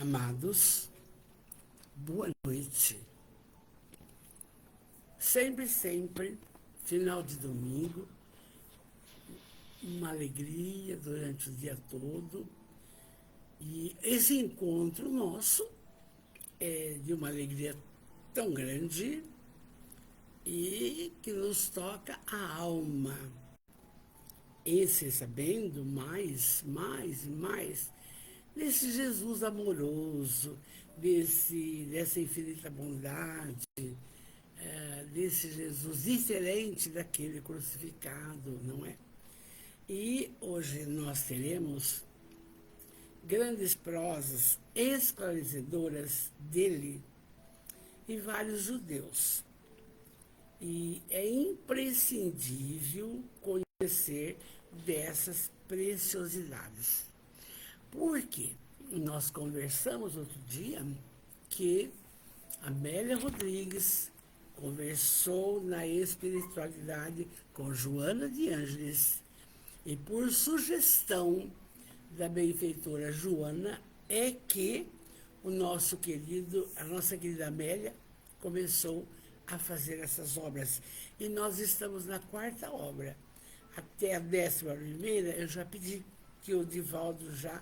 Amados, boa noite. Sempre, final de domingo, uma alegria durante o dia todo. E esse encontro nosso é de uma alegria tão grande e que nos toca a alma. Esse sabendo mais e mais desse Jesus amoroso, dessa infinita bondade, desse Jesus diferente daquele crucificado, não é? E hoje nós teremos grandes prosas esclarecedoras dele e vários judeus. E é imprescindível conhecer dessas preciosidades. Porque nós conversamos outro dia que Amélia Rodrigues conversou na espiritualidade com Joana de Ângeles e por sugestão da benfeitora Joana é que a nossa querida Amélia começou a fazer essas obras. E nós estamos na 4ª obra. Até a 11ª eu já pedi que o Divaldo já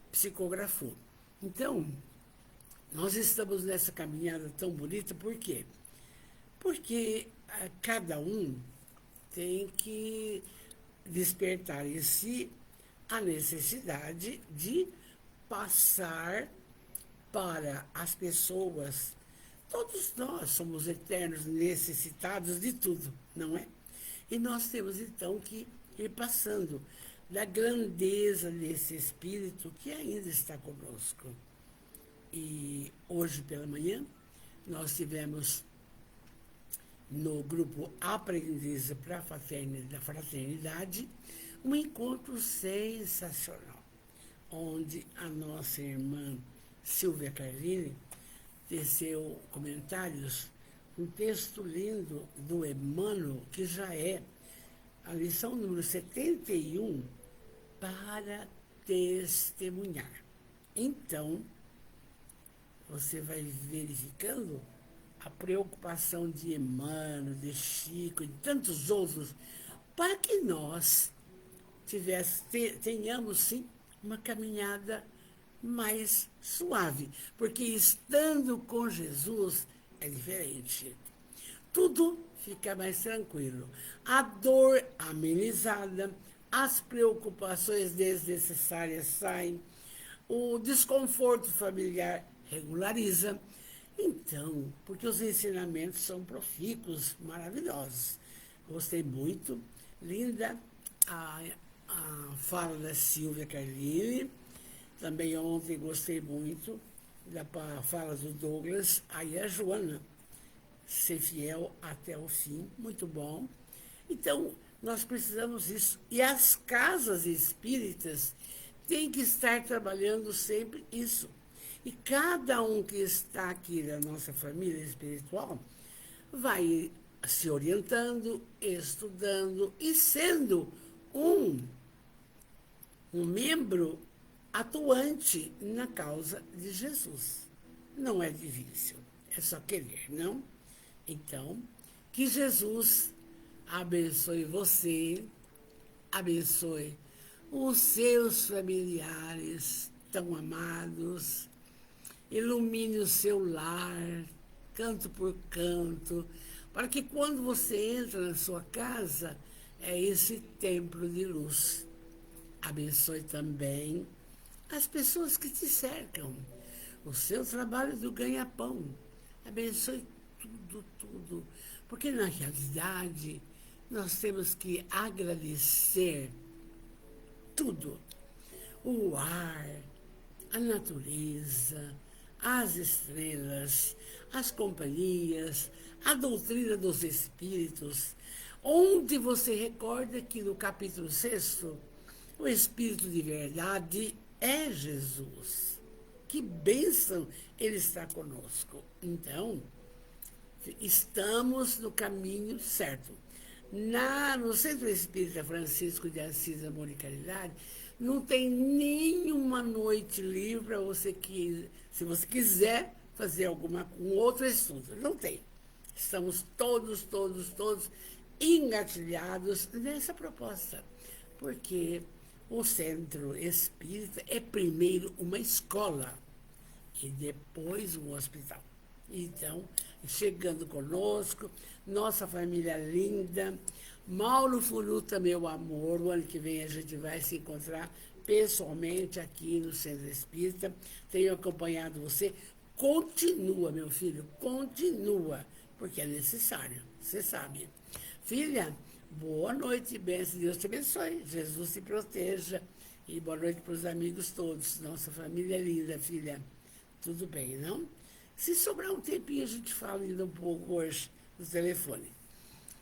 psicografou. Então, nós estamos nessa caminhada tão bonita, por quê? Porque cada um tem que despertar em si a necessidade de passar para as pessoas. Todos nós somos eternos, necessitados de tudo, não é? E nós temos então que ir passando da grandeza desse Espírito que ainda está conosco. E hoje pela manhã nós tivemos no grupo Aprendiz para a Fraternidade um encontro sensacional, onde a nossa irmã Silvia Carline teceu comentários, um texto lindo do Emmanuel, que já é a lição número 71, para testemunhar. Então, você vai verificando a preocupação de Emmanuel, de Chico e de tantos outros, para que nós tenhamos, sim, uma caminhada mais suave, porque estando com Jesus é diferente. Tudo fica mais tranquilo. A dor amenizada, as preocupações desnecessárias saem, o desconforto familiar regulariza. Então, porque os ensinamentos são profícuos, maravilhosos. Gostei muito. Linda a fala da Silvia Carline. Também ontem gostei muito da fala do Douglas. Aí a Joana, ser fiel até o fim, muito bom. Então, nós precisamos disso. E as casas espíritas têm que estar trabalhando sempre isso. E cada um que está aqui da nossa família espiritual vai se orientando, estudando e sendo um membro atuante na causa de Jesus. Não é difícil, é só querer, não? Então, que Jesus abençoe você, abençoe os seus familiares tão amados, ilumine o seu lar, canto por canto, para que quando você entra na sua casa, é esse templo de luz. Abençoe também as pessoas que te cercam, o seu trabalho do ganha-pão. Abençoe tudo, porque na realidade nós temos que agradecer tudo. O ar, a natureza, as estrelas, as companhias, a doutrina dos espíritos, onde você recorda que no capítulo 6º, o Espírito de verdade é Jesus. Que bênção ele está conosco. Então, estamos no caminho certo. No Centro Espírita Francisco de Assis, Amor e Caridade, Não tem nenhuma noite livre para você que, se você quiser fazer um outro estudo. Não tem. Estamos todos engatilhados nessa proposta. Porque o centro espírita é primeiro uma escola e depois um hospital. Então, chegando conosco, nossa família linda, Mauro Furuta, meu amor, o ano que vem a gente vai se encontrar pessoalmente aqui no Centro Espírita. Tenho acompanhado você. Continua, meu filho, continua, porque é necessário, você sabe. Filha, boa noite, bênção, Deus te abençoe, Jesus te proteja. E boa noite para os amigos todos. Nossa família linda, filha. Tudo bem, não? Se sobrar um tempinho, a gente fala ainda um pouco hoje no telefone.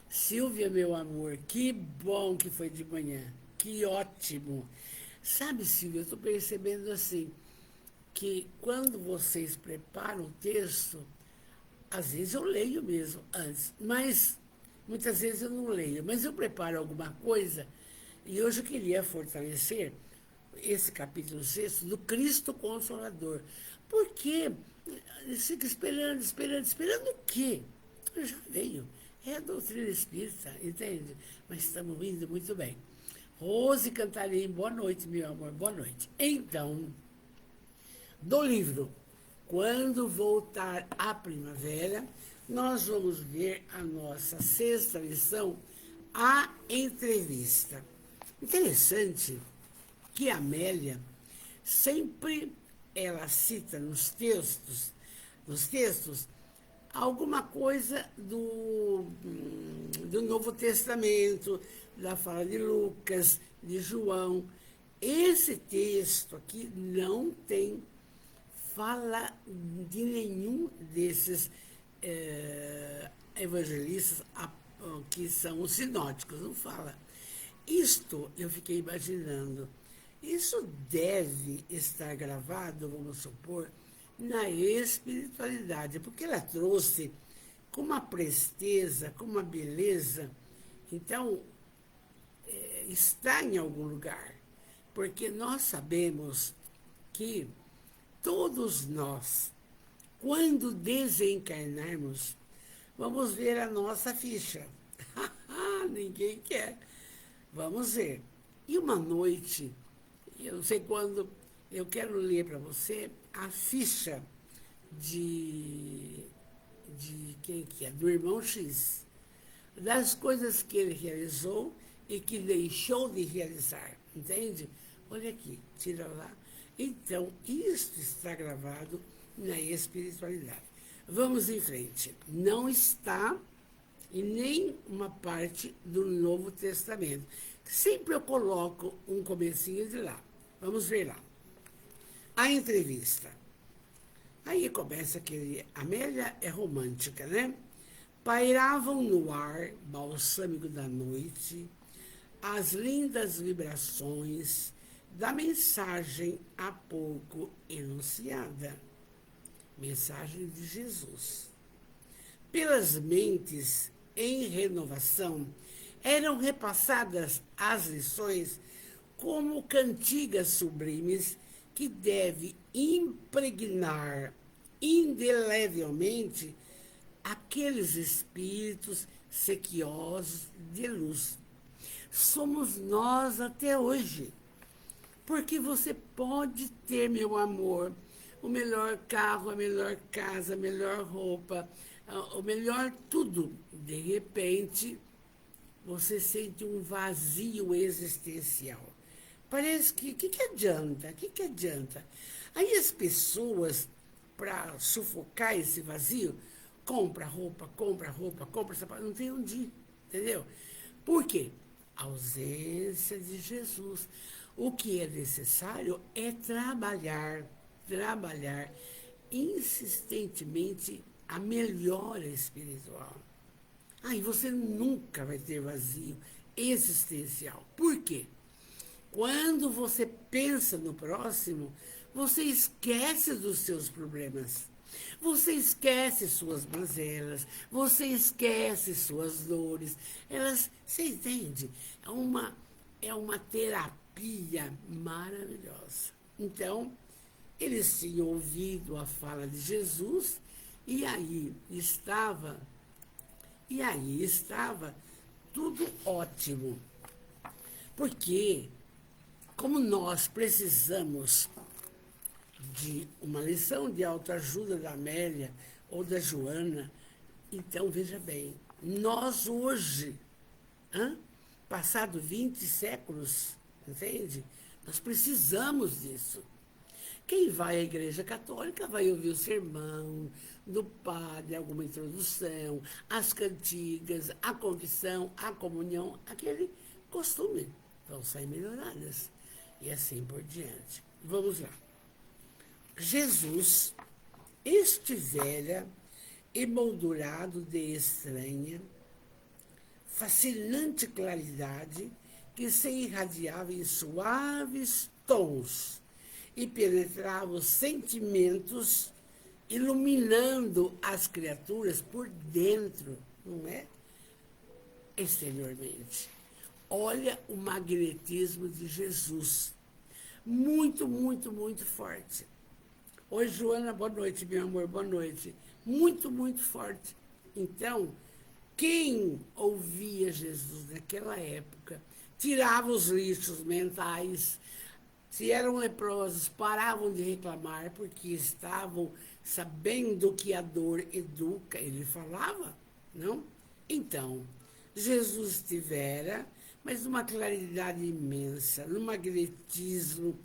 Silvia, meu amor, que bom que foi de manhã. Que ótimo. Sabe, Silvia, eu estou percebendo assim, que quando vocês preparam o texto, às vezes eu leio mesmo antes, mas muitas vezes eu não leio. Mas eu preparo alguma coisa e hoje eu queria fortalecer esse capítulo 6 do Cristo Consolador. Porque fica esperando o quê? Já veio. É a doutrina espírita, entende? Mas estamos indo muito bem. Rose Cantarim, boa noite, meu amor, boa noite. Então, do livro Quando Voltar à Primavera, nós vamos ver a nossa sexta lição, a entrevista. Interessante que a Amélia sempre ela cita nos textos, alguma coisa do Novo Testamento, da fala de Lucas, de João. Esse texto aqui não tem fala de nenhum desses evangelistas que são os sinóticos, não fala. Isto eu fiquei imaginando. Isso deve estar gravado, vamos supor, na espiritualidade, porque ela trouxe com uma presteza, com uma beleza. Então, está em algum lugar, porque nós sabemos que todos nós, quando desencarnarmos, vamos ver a nossa ficha. Ninguém quer. Vamos ver. E uma noite, eu não sei quando, eu quero ler para você a ficha de quem que é? Do irmão X. Das coisas que ele realizou e que deixou de realizar. Entende? Olha aqui, tira lá. Então, isso está gravado na espiritualidade. Vamos em frente. Não está em nem uma parte do Novo Testamento. Sempre eu coloco um comecinho de lá. Vamos ver lá. A entrevista. Aí começa aquele... Amélia é romântica, né? Pairavam no ar, balsâmico da noite, as lindas vibrações da mensagem há pouco enunciada. Mensagem de Jesus. Pelas mentes em renovação, eram repassadas as lições como cantigas sublimes que deve impregnar indelevelmente aqueles espíritos sequiosos de luz. Somos nós até hoje. Porque você pode ter, meu amor, o melhor carro, a melhor casa, a melhor roupa, o melhor tudo. De repente, você sente um vazio existencial. Parece que adianta? O que adianta? Aí as pessoas, para sufocar esse vazio, compra roupa, compra sapato, não tem onde ir, entendeu? Por quê? A ausência de Jesus. O que é necessário é trabalhar insistentemente a melhora espiritual. Aí você nunca vai ter vazio existencial. Por quê? Quando você pensa no próximo, você esquece dos seus problemas. Você esquece suas mazelas, você esquece suas dores. Você entende? É uma terapia terapia maravilhosa. Então, eles tinham ouvido a fala de Jesus e aí estava tudo ótimo. Porque, como nós precisamos de uma lição de autoajuda da Amélia ou da Joana, então veja bem, nós hoje, passado 20 séculos, entende? Nós precisamos disso. Quem vai à igreja católica vai ouvir o sermão do padre, alguma introdução, as cantigas, a confissão, a comunhão, aquele costume. Vão sair melhoradas. E assim por diante. Vamos lá. Jesus estivera emoldurado de estranha, fascinante claridade que se irradiava em suaves tons e penetrava os sentimentos, iluminando as criaturas por dentro, não é? Exteriormente. Olha o magnetismo de Jesus. Muito, muito, muito forte. Oi, Joana, boa noite, meu amor, boa noite. Muito, muito forte. Então, quem ouvia Jesus naquela época, tirava os lixos mentais, se eram leprosos, paravam de reclamar, porque estavam sabendo que a dor educa, ele falava, não? Então, Jesus estivera, mas numa claridade imensa, num magnetismo,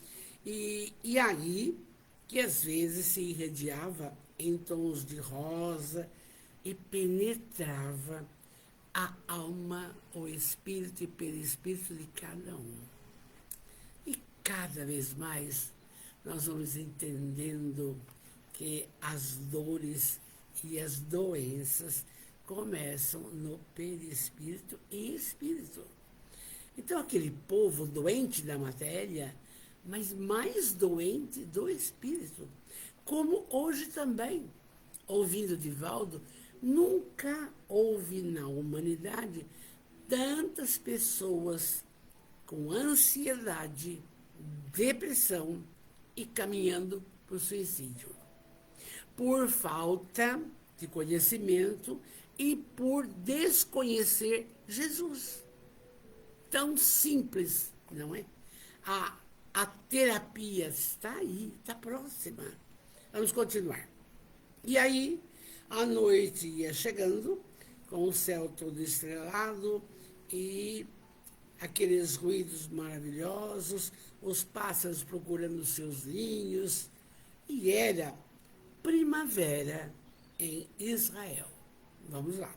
e aí que às vezes se irradiava em tons de rosa e penetrava a alma, o espírito e perispírito de cada um. E cada vez mais nós vamos entendendo que as dores e as doenças começam no perispírito e espírito. Então, aquele povo doente da matéria, mas mais doente do espírito, como hoje também. Ouvindo Divaldo, nunca houve na humanidade tantas pessoas com ansiedade, depressão e caminhando para o suicídio. Por falta de conhecimento e por desconhecer Jesus. Tão simples, não é? A terapia está aí, está próxima. Vamos continuar. E aí, a noite ia chegando, com o céu todo estrelado e aqueles ruídos maravilhosos, os pássaros procurando seus ninhos, e era primavera em Israel. Vamos lá.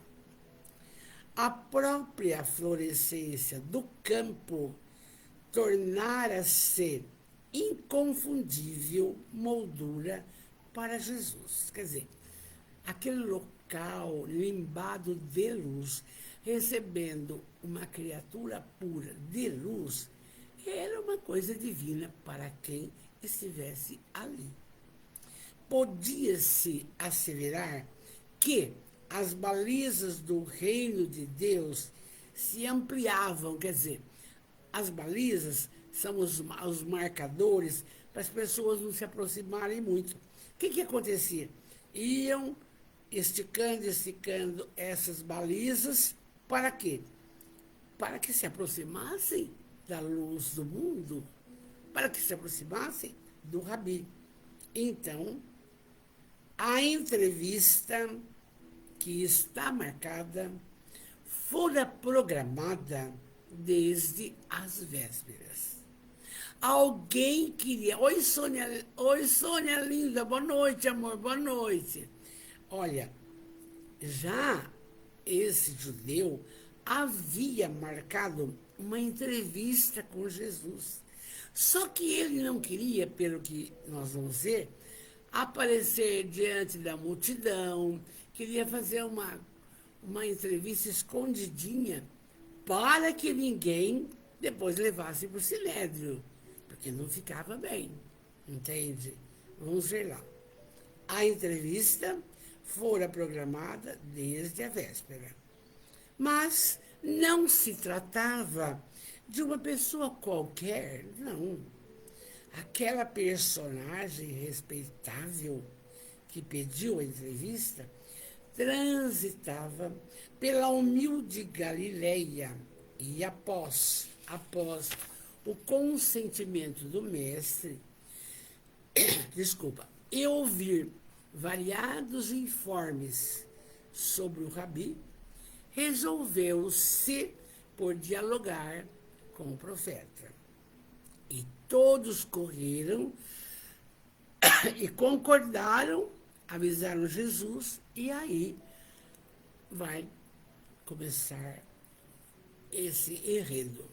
A própria florescência do campo tornara-se inconfundível moldura para Jesus. Quer dizer, aquele local limbado de luz, recebendo uma criatura pura de luz, era uma coisa divina para quem estivesse ali. Podia-se asseverar que as balizas do reino de Deus se ampliavam, quer dizer, as balizas são os marcadores para as pessoas não se aproximarem muito. O que acontecia? Iam esticando essas balizas, para quê? Para que se aproximassem da luz do mundo, para que se aproximassem do Rabi. Então, a entrevista que está marcada fora programada desde as vésperas. Alguém queria... Oi, Sônia linda, boa noite, amor, boa noite. Olha, já esse judeu havia marcado uma entrevista com Jesus. Só que ele não queria, pelo que nós vamos ver, aparecer diante da multidão, queria fazer uma entrevista escondidinha para que ninguém depois levasse para o sinédrio, porque não ficava bem, entende? Vamos ver lá. A entrevista fora programada desde a véspera. Mas, Não se tratava de uma pessoa qualquer, não. Aquela personagem respeitável que pediu a entrevista transitava pela humilde Galileia e após o consentimento do mestre, desculpa, e ouvir variados informes sobre o rabi, resolveu-se por dialogar com o profeta. E todos correram e concordaram, avisaram Jesus, e aí vai começar esse enredo.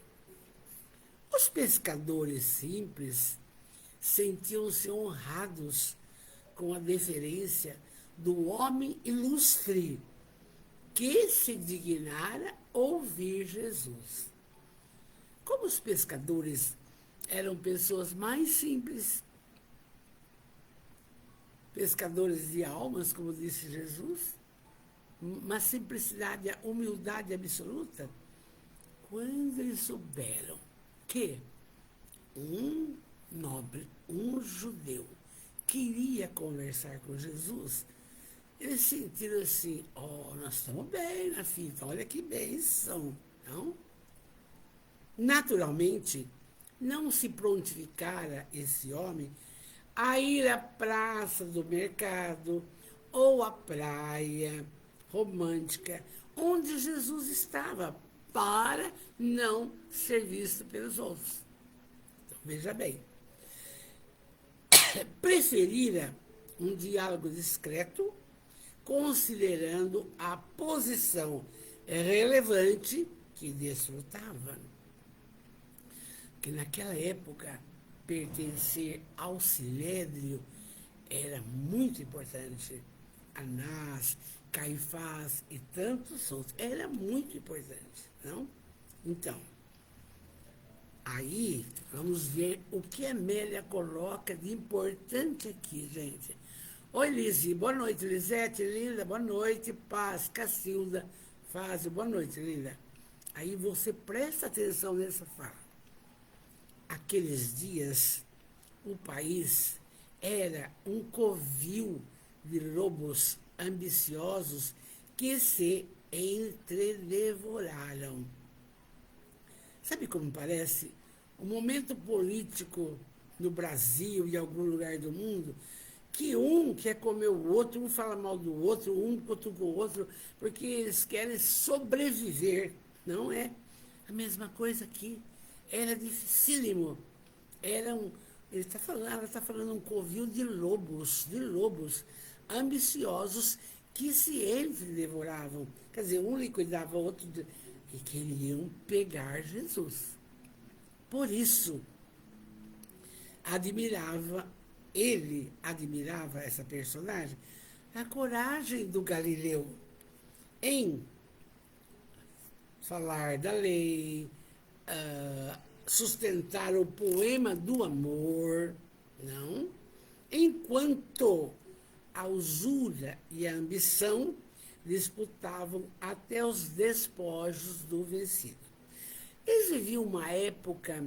Os pescadores simples sentiam-se honrados com a deferência do homem ilustre que se dignara ouvir Jesus. Como os pescadores eram pessoas mais simples, pescadores de almas, como disse Jesus, uma simplicidade, a humildade absoluta, quando eles souberam que um nobre, um judeu, queria conversar com Jesus, eles sentiram assim, nós estamos bem na fita, olha que bênção, não? Naturalmente, não se prontificara esse homem a ir à praça do mercado ou à praia romântica, onde Jesus estava, para não ser visto pelos outros. Então, veja bem, preferira um diálogo discreto, considerando a posição relevante que desfrutava. Que naquela época, pertencer ao Sinédrio era muito importante. Anás, Caifás e tantos outros. Era muito importante, não? Então, aí vamos ver o que a Amélia coloca de importante aqui, gente. Oi, Lizzy, boa noite, Lisete, linda, boa noite, Paz, Cacilda, Fázio, boa noite, linda. Aí você presta atenção nessa fala. Aqueles dias, o país era um covil de lobos ambiciosos que se entredevoraram. Sabe como parece? O momento político no Brasil e em algum lugar do mundo, que um quer comer o outro, um fala mal do outro, um cutuca o outro, porque eles querem sobreviver. Não é a mesma coisa aqui. Era dificílimo. Ela está falando um covil de lobos ambiciosos que se entredevoravam. Quer dizer, um liquidava o outro e queriam pegar Jesus. Por isso, ele admirava essa personagem, a coragem do Galileu em falar da lei, sustentar o poema do amor, não? Enquanto a usura e a ambição disputavam até os despojos do vencido. Eles viviam uma época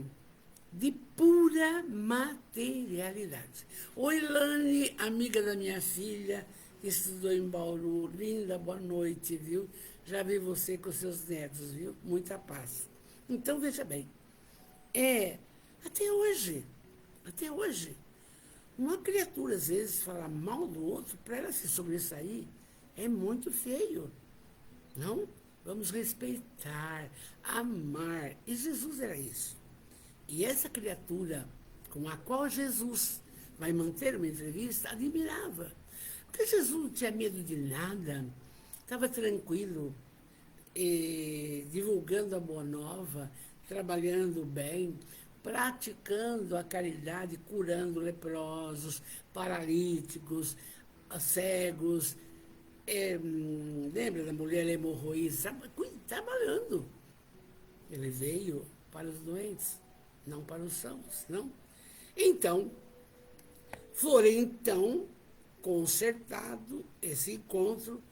de pura materialidade. Oi, Lani, amiga da minha filha, que estudou em Bauru. Linda, boa noite, viu? Já vi você com seus netos, viu? Muita paz. Então, veja bem, até hoje, uma criatura, às vezes, falar mal do outro, para ela se sobressair, é muito feio, não? Vamos respeitar, amar. E Jesus era isso. E essa criatura com a qual Jesus vai manter uma entrevista, admirava. Porque Jesus não tinha medo de nada, estava tranquilo, divulgando a boa nova, trabalhando bem, praticando a caridade, curando leprosos, paralíticos, cegos. Lembra da mulher hemorroísta? Trabalhando. Ele veio para os doentes, não para os sãos, não? Então, foi consertado esse encontro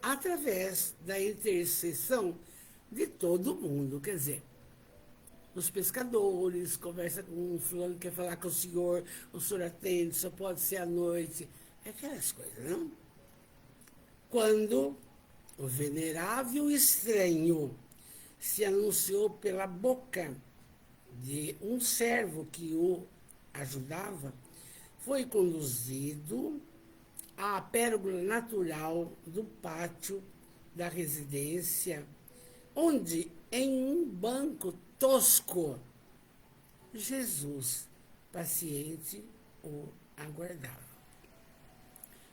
através da intercessão de todo mundo. Quer dizer, os pescadores, conversa com um fulano que quer falar com o senhor atende, só pode ser à noite. Aquelas coisas, não? Quando o venerável estranho se anunciou pela boca de um servo que o ajudava, foi conduzido à pérgola natural do pátio da residência, onde, em um banco tosco, Jesus, paciente, o aguardava.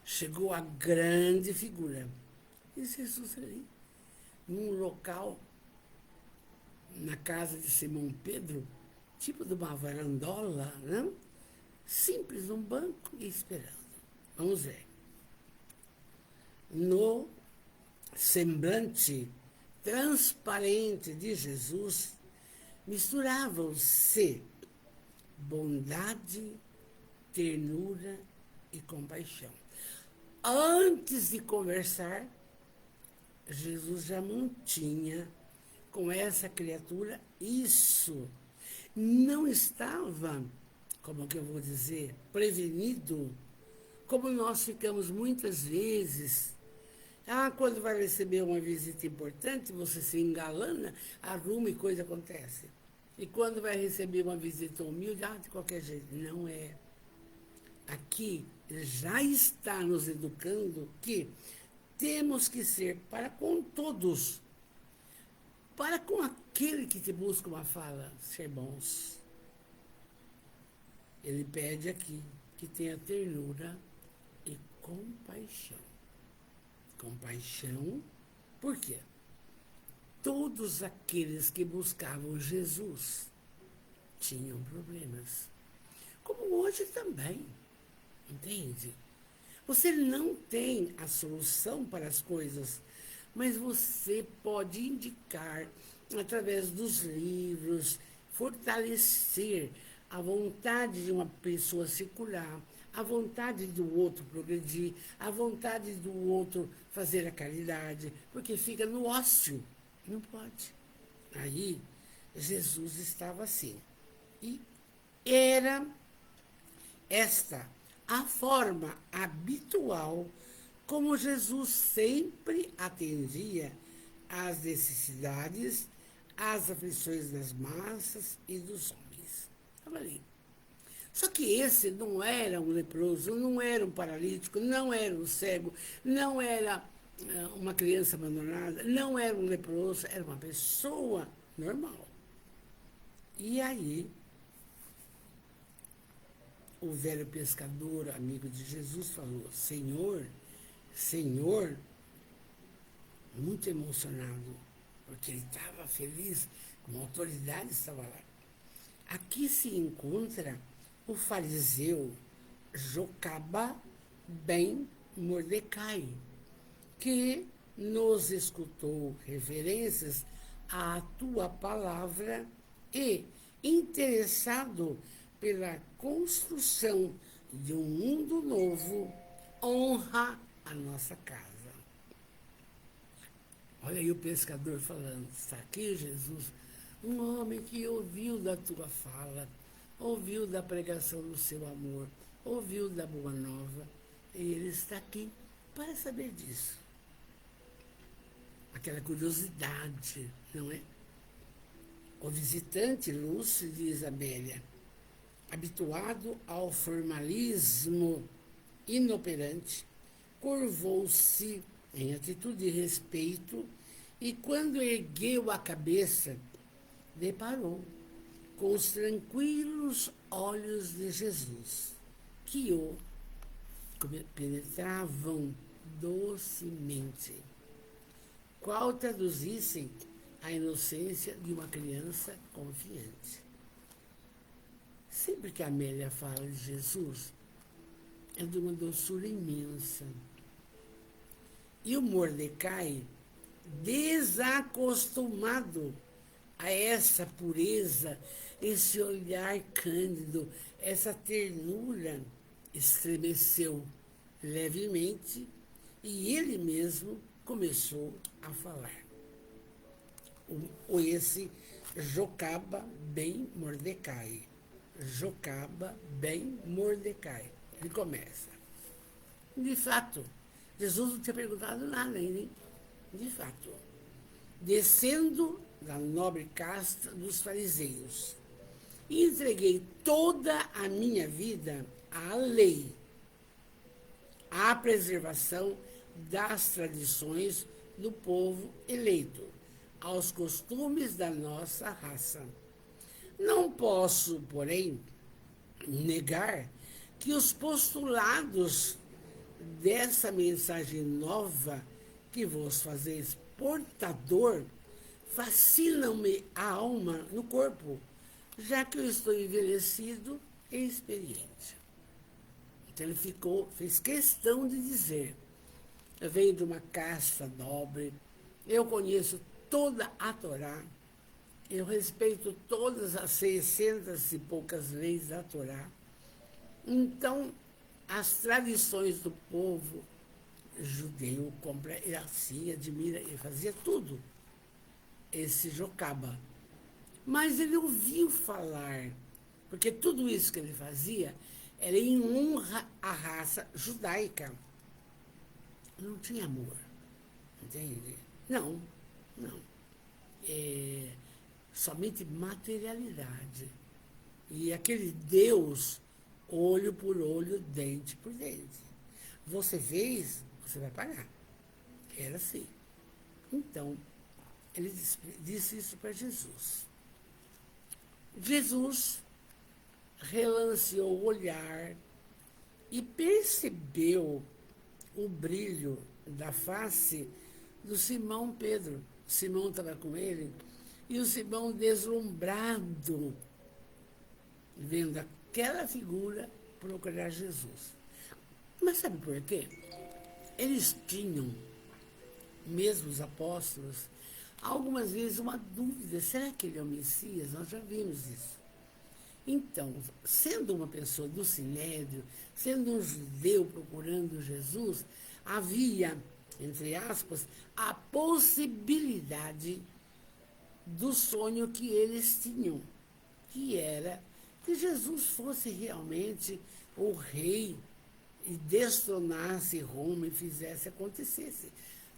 Chegou a grande figura. E Jesus ali, num local, na casa de Simão Pedro, tipo de uma varandola, não? Simples, num banco e esperando. Vamos ver. No semblante transparente de Jesus, misturavam-se bondade, ternura e compaixão. Antes de conversar, Jesus já mantinha com essa criatura isso. Não estava, como que eu vou dizer, prevenido, como nós ficamos muitas vezes. Quando vai receber uma visita importante, você se engalana, arruma e coisa acontece. E quando vai receber uma visita humilde, de qualquer jeito. Não é. Aqui já está nos educando que temos que ser para com todos, para com aquele que te busca uma fala, ser bons. Ele pede aqui que tenha ternura e compaixão. Compaixão, por quê? Todos aqueles que buscavam Jesus tinham problemas. Como hoje também, entende? Você não tem a solução para as coisas, mas você pode indicar, através dos livros, fortalecer a vontade de uma pessoa se curar, a vontade do outro progredir, a vontade do outro fazer a caridade, porque fica no ócio. Não pode. Aí, Jesus estava assim. E era esta a forma habitual como Jesus sempre atendia às necessidades, às aflições das massas e dos homens. Estava ali. Só que esse não era um leproso, não era um paralítico, não era um cego, não era uma criança abandonada, não era um leproso, era uma pessoa normal. E aí, o velho pescador, amigo de Jesus, falou: Senhor, Senhor, muito emocionado, porque ele estava feliz, com a autoridade estava lá. Aqui se encontra o fariseu Jocaba ben Mordecai, que nos escutou referências à tua palavra e, interessado pela construção de um mundo novo, honra a nossa casa. Olha aí o pescador falando: está aqui, Jesus, um homem que ouviu da tua fala, ouviu da pregação do seu amor, ouviu da boa nova, e ele está aqui para saber disso. Aquela curiosidade, não é? O visitante Lúcio, diz Amélia, habituado ao formalismo inoperante, curvou-se em atitude de respeito e, quando ergueu a cabeça, deparou com os tranquilos olhos de Jesus, que o penetravam docemente, qual traduzissem a inocência de uma criança confiante. Sempre que a Amélia fala de Jesus, é de uma doçura imensa. E o Mordecai, desacostumado a essa pureza, esse olhar cândido, essa ternura, estremeceu levemente e ele mesmo começou a falar. esse Jocaba ben Mordecai. Jocaba ben Mordecai. Ele começa. De fato, Jesus não tinha perguntado nada ainda, hein? De fato. Descendo da nobre casta dos fariseus, entreguei toda a minha vida à lei, à preservação das tradições do povo eleito, aos costumes da nossa raça. Não posso, porém, negar que os postulados dessa mensagem nova que vos fazeis portador fascinam-me a alma no corpo, já que eu estou envelhecido e experiente. Então ele fez questão de dizer, eu venho de uma casta nobre, eu conheço toda a Torá, eu respeito todas as 600 e poucas leis da Torá. Então, as tradições do povo judeu, ele assim, admira, ele fazia tudo, esse Jocaba. Mas ele ouviu falar, porque tudo isso que ele fazia era em honra à raça judaica. Não tinha amor, entende? Não. Somente materialidade. E aquele Deus, olho por olho, dente por dente. Você fez, você vai pagar. Era assim. Então, ele disse isso para Jesus. Jesus relanceou o olhar e percebeu o brilho da face do Simão Pedro. Simão estava com ele, e o Simão deslumbrado, vendo aquela figura, procurar Jesus. Mas sabe por quê? Eles tinham, mesmo os apóstolos, algumas vezes uma dúvida, será que ele é o Messias? Nós já vimos isso. Então, sendo uma pessoa do Sinédrio, sendo um judeu procurando Jesus, havia, entre aspas, a possibilidade do sonho que eles tinham, que era que Jesus fosse realmente o rei e destronasse Roma e fizesse acontecesse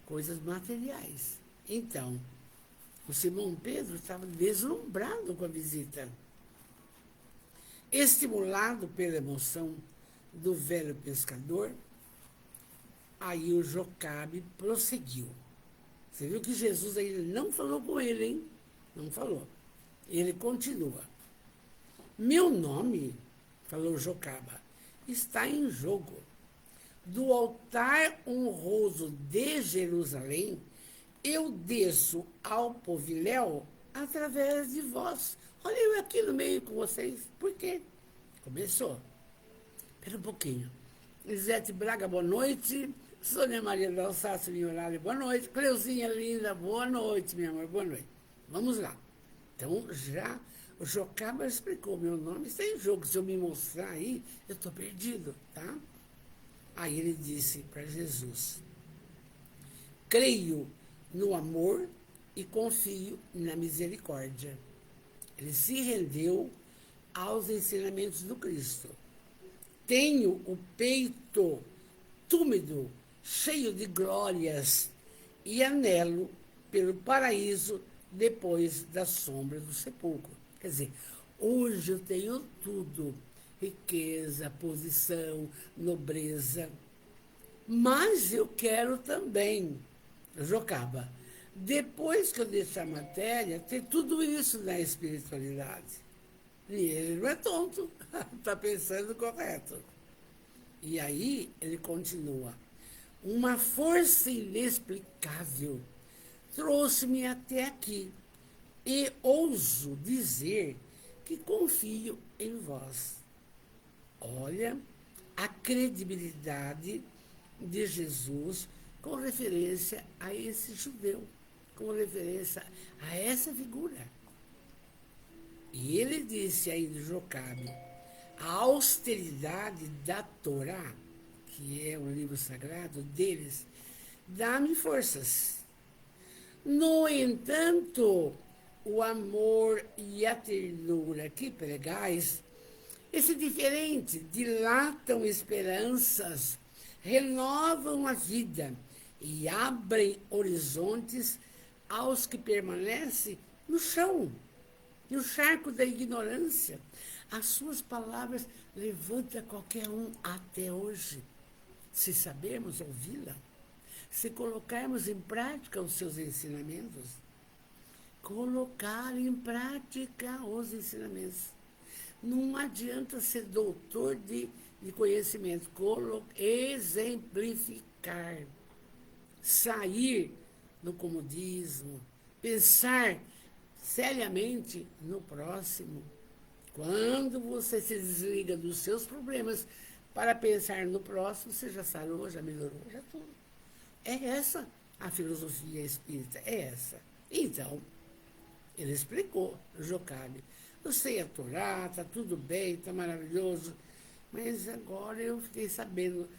coisas materiais. Então, o Simão Pedro estava deslumbrado com a visita. Estimulado pela emoção do velho pescador, aí o Jocabe prosseguiu. Você viu que Jesus ainda não falou com ele, hein? Não falou. Ele continua. Meu nome, falou Jocaba, está em jogo. Do altar honroso de Jerusalém, eu desço ao poviléu através de vós. Olha eu aqui no meio com vocês. Por quê? Começou. Espera um pouquinho. Lisete Braga, boa noite. Sônia Maria do Alsácio, minha horário, boa noite. Cleuzinha linda, boa noite, minha amor, boa noite. Vamos lá. Então, já o Jocaba explicou, meu nome está em jogo. Se eu me mostrar aí, eu estou perdido, tá? Aí ele disse para Jesus, creio no amor e confio na misericórdia. Ele se rendeu aos ensinamentos do Cristo. Tenho o peito túmido, cheio de glórias, e anelo pelo paraíso depois da sombra do sepulcro. Quer dizer, hoje eu tenho tudo, riqueza, posição, nobreza, mas eu quero também, Jocaba, depois que eu deixar a matéria, ter tudo isso na espiritualidade. E ele não é tonto, está pensando correto. E aí ele continua. Uma força inexplicável trouxe-me até aqui e ouso dizer que confio em vós. Olha a credibilidade de Jesus com referência a esse judeu, com referência a essa figura. E ele disse ainda, Jocabe, a austeridade da Torá, que é o livro sagrado deles, dá-me forças. No entanto, o amor e a ternura que pregais, esse diferente, dilatam esperanças, renovam a vida e abrem horizontes aos que permanecem no chão, no charco da ignorância. As suas palavras levantam qualquer um até hoje, se sabermos ouvi-la, se colocarmos em prática os seus ensinamentos. Colocar em prática os ensinamentos. Não adianta ser doutor de conhecimento. Exemplificar. Sair do comodismo. Pensar seriamente no próximo. Quando você se desliga dos seus problemas para pensar no próximo, você já sarou, já melhorou, já tudo. É essa a filosofia espírita, é essa. Então, ele explicou, o Jocabe. Eu sei a Torá, está tudo bem, está maravilhoso, mas agora eu fiquei sabendo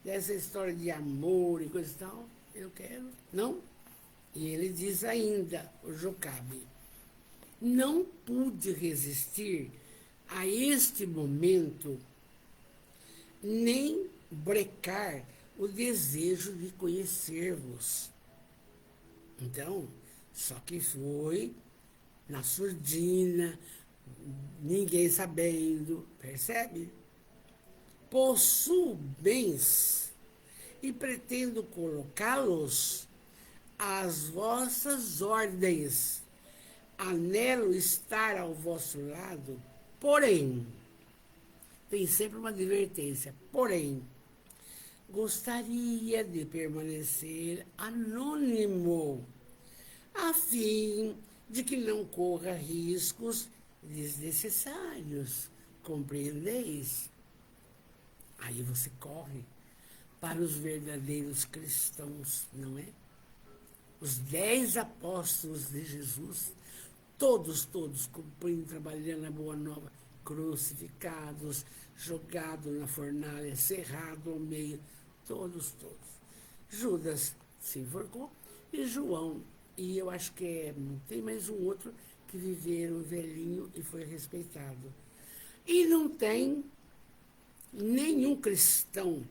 dessa história de amor e coisa e tal. Eu quero, não? E ele diz ainda, o Jocabe, não pude resistir a este momento, nem brecar o desejo de conhecer-vos. Então, só que foi na surdina, ninguém sabendo, percebe? Possuo bens e pretendo colocá-los às vossas ordens. Anelo estar ao vosso lado, porém, tem sempre uma advertência, porém, gostaria de permanecer anônimo, a fim de que não corra riscos desnecessários, compreendeis? Aí você corre para os verdadeiros cristãos, não é? Os 10 apóstolos de Jesus, todos cumprindo, trabalhando a boa nova, crucificados, jogados na fornalha, cerrado ao meio, todos. Judas se enforcou e João, e eu acho que tem mais um outro que viveram velhinho e foi respeitado. E não tem nenhum cristão,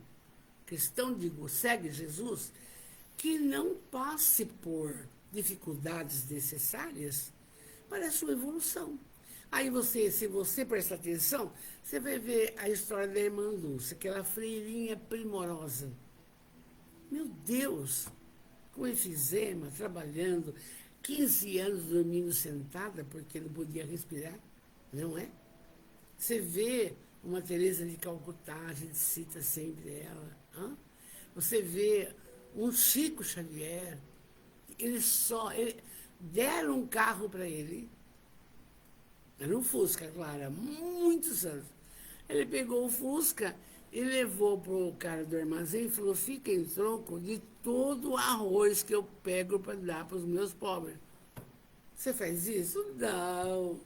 digo, segue Jesus, que não passe por dificuldades necessárias para a sua evolução. Aí se você prestar atenção, você vai ver a história da irmã Dulce, aquela freirinha primorosa. Meu Deus, com efizema, trabalhando, 15 anos dormindo sentada porque não podia respirar, não é? Você vê uma Teresa de Calcutá, a gente cita sempre ela. Hein? Você vê um Chico Xavier, deram um carro para ele, era um Fusca, claro, há muitos anos. Ele pegou o Fusca e levou para o cara do armazém e falou, fica em troco de todo o arroz que eu pego para dar para os meus pobres. Você faz isso? Não.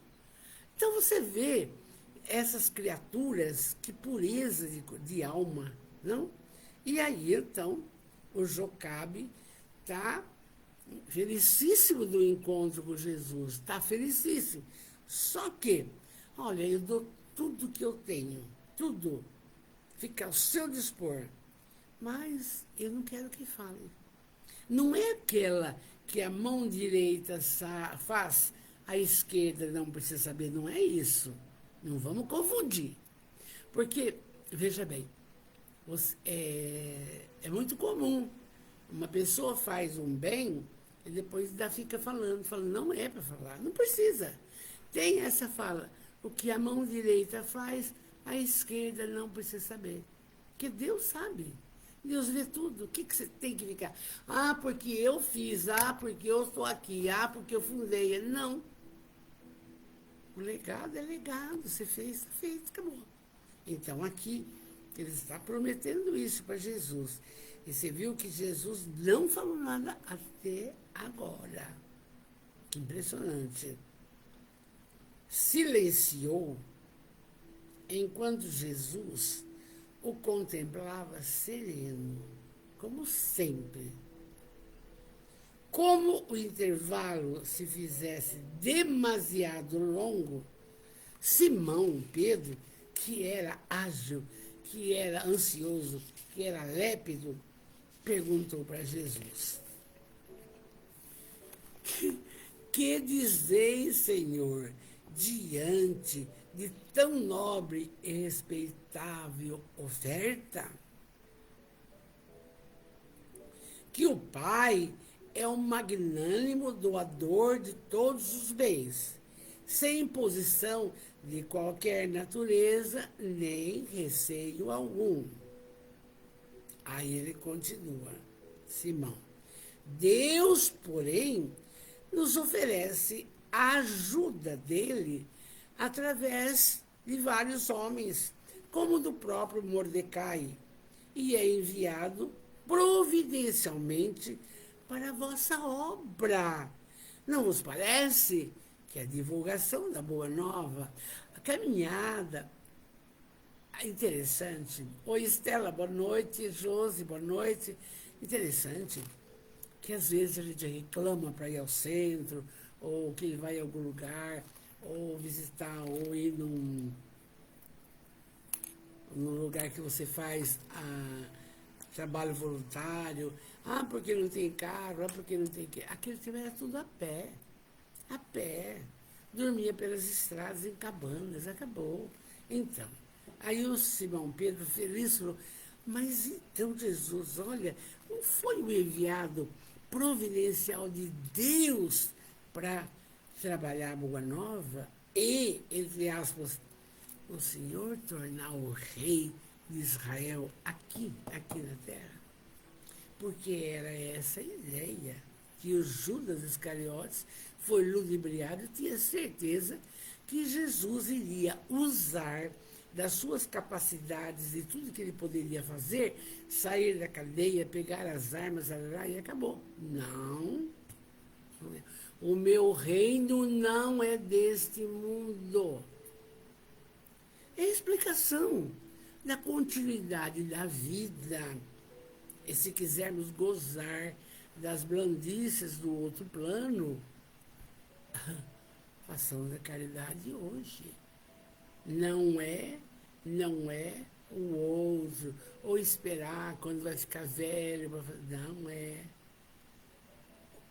Então você vê essas criaturas, que pureza de alma, não? E aí, então, o Jocabe está felicíssimo do encontro com Jesus, está felicíssimo. Só que, olha, eu dou tudo que eu tenho, tudo, fica ao seu dispor, mas eu não quero que fale. Não é aquela que a mão direita faz, a esquerda não precisa saber, não é isso. Não vamos confundir. Porque, veja bem, é muito comum. Uma pessoa faz um bem e depois ainda fica falando, não é para falar, não precisa. Tem essa fala, o que a mão direita faz, a esquerda não precisa saber. Porque Deus sabe. Deus vê tudo. O que você tem que ficar? Ah, porque eu fiz, porque eu estou aqui, porque eu fundei. Não. O legado é legado. Você fez, está feito, acabou. Então, aqui, ele está prometendo isso para Jesus. E você viu que Jesus não falou nada até agora. Impressionante. Silenciou enquanto Jesus o contemplava sereno, como sempre. Como o intervalo se fizesse demasiado longo, Simão Pedro, que era ágil, que era ansioso, que era lépido, perguntou para Jesus: Que dizeis, Senhor, diante de tão nobre e respeitável oferta? Que o Pai é um magnânimo doador de todos os bens, sem imposição de qualquer natureza, nem receio algum. Aí ele continua, Simão. Deus, porém, nos oferece a ajuda dele através de vários homens, como do próprio Mordecai, e é enviado providencialmente para a vossa obra. Não vos parece que a divulgação da Boa Nova, a caminhada, é interessante? Oi, Estela, boa noite. Josi, boa noite. Interessante que às vezes a gente reclama para ir ao centro, ou que vai a algum lugar, ou visitar, ou ir num lugar que você faz trabalho voluntário. Ah, porque não tem carro, ah, porque não tem... Aquele tempo era tudo a pé. A pé. Dormia pelas estradas, em cabanas, acabou. Então, aí o Simão Pedro, feliz, falou, mas então, Jesus, olha, não foi o enviado providencial de Deus para trabalhar a Boa Nova e, entre aspas, o Senhor tornar o rei de Israel aqui na terra? Porque era essa a ideia que o Judas Iscariotes foi ludibriado e tinha certeza que Jesus iria usar das suas capacidades e tudo que ele poderia fazer, sair da cadeia, pegar as armas, e acabou. Não. O meu reino não é deste mundo. É a explicação da continuidade da vida. E se quisermos gozar das blandícias do outro plano, façamos a caridade hoje. Não é o outro, ou esperar quando vai ficar velho. Não é.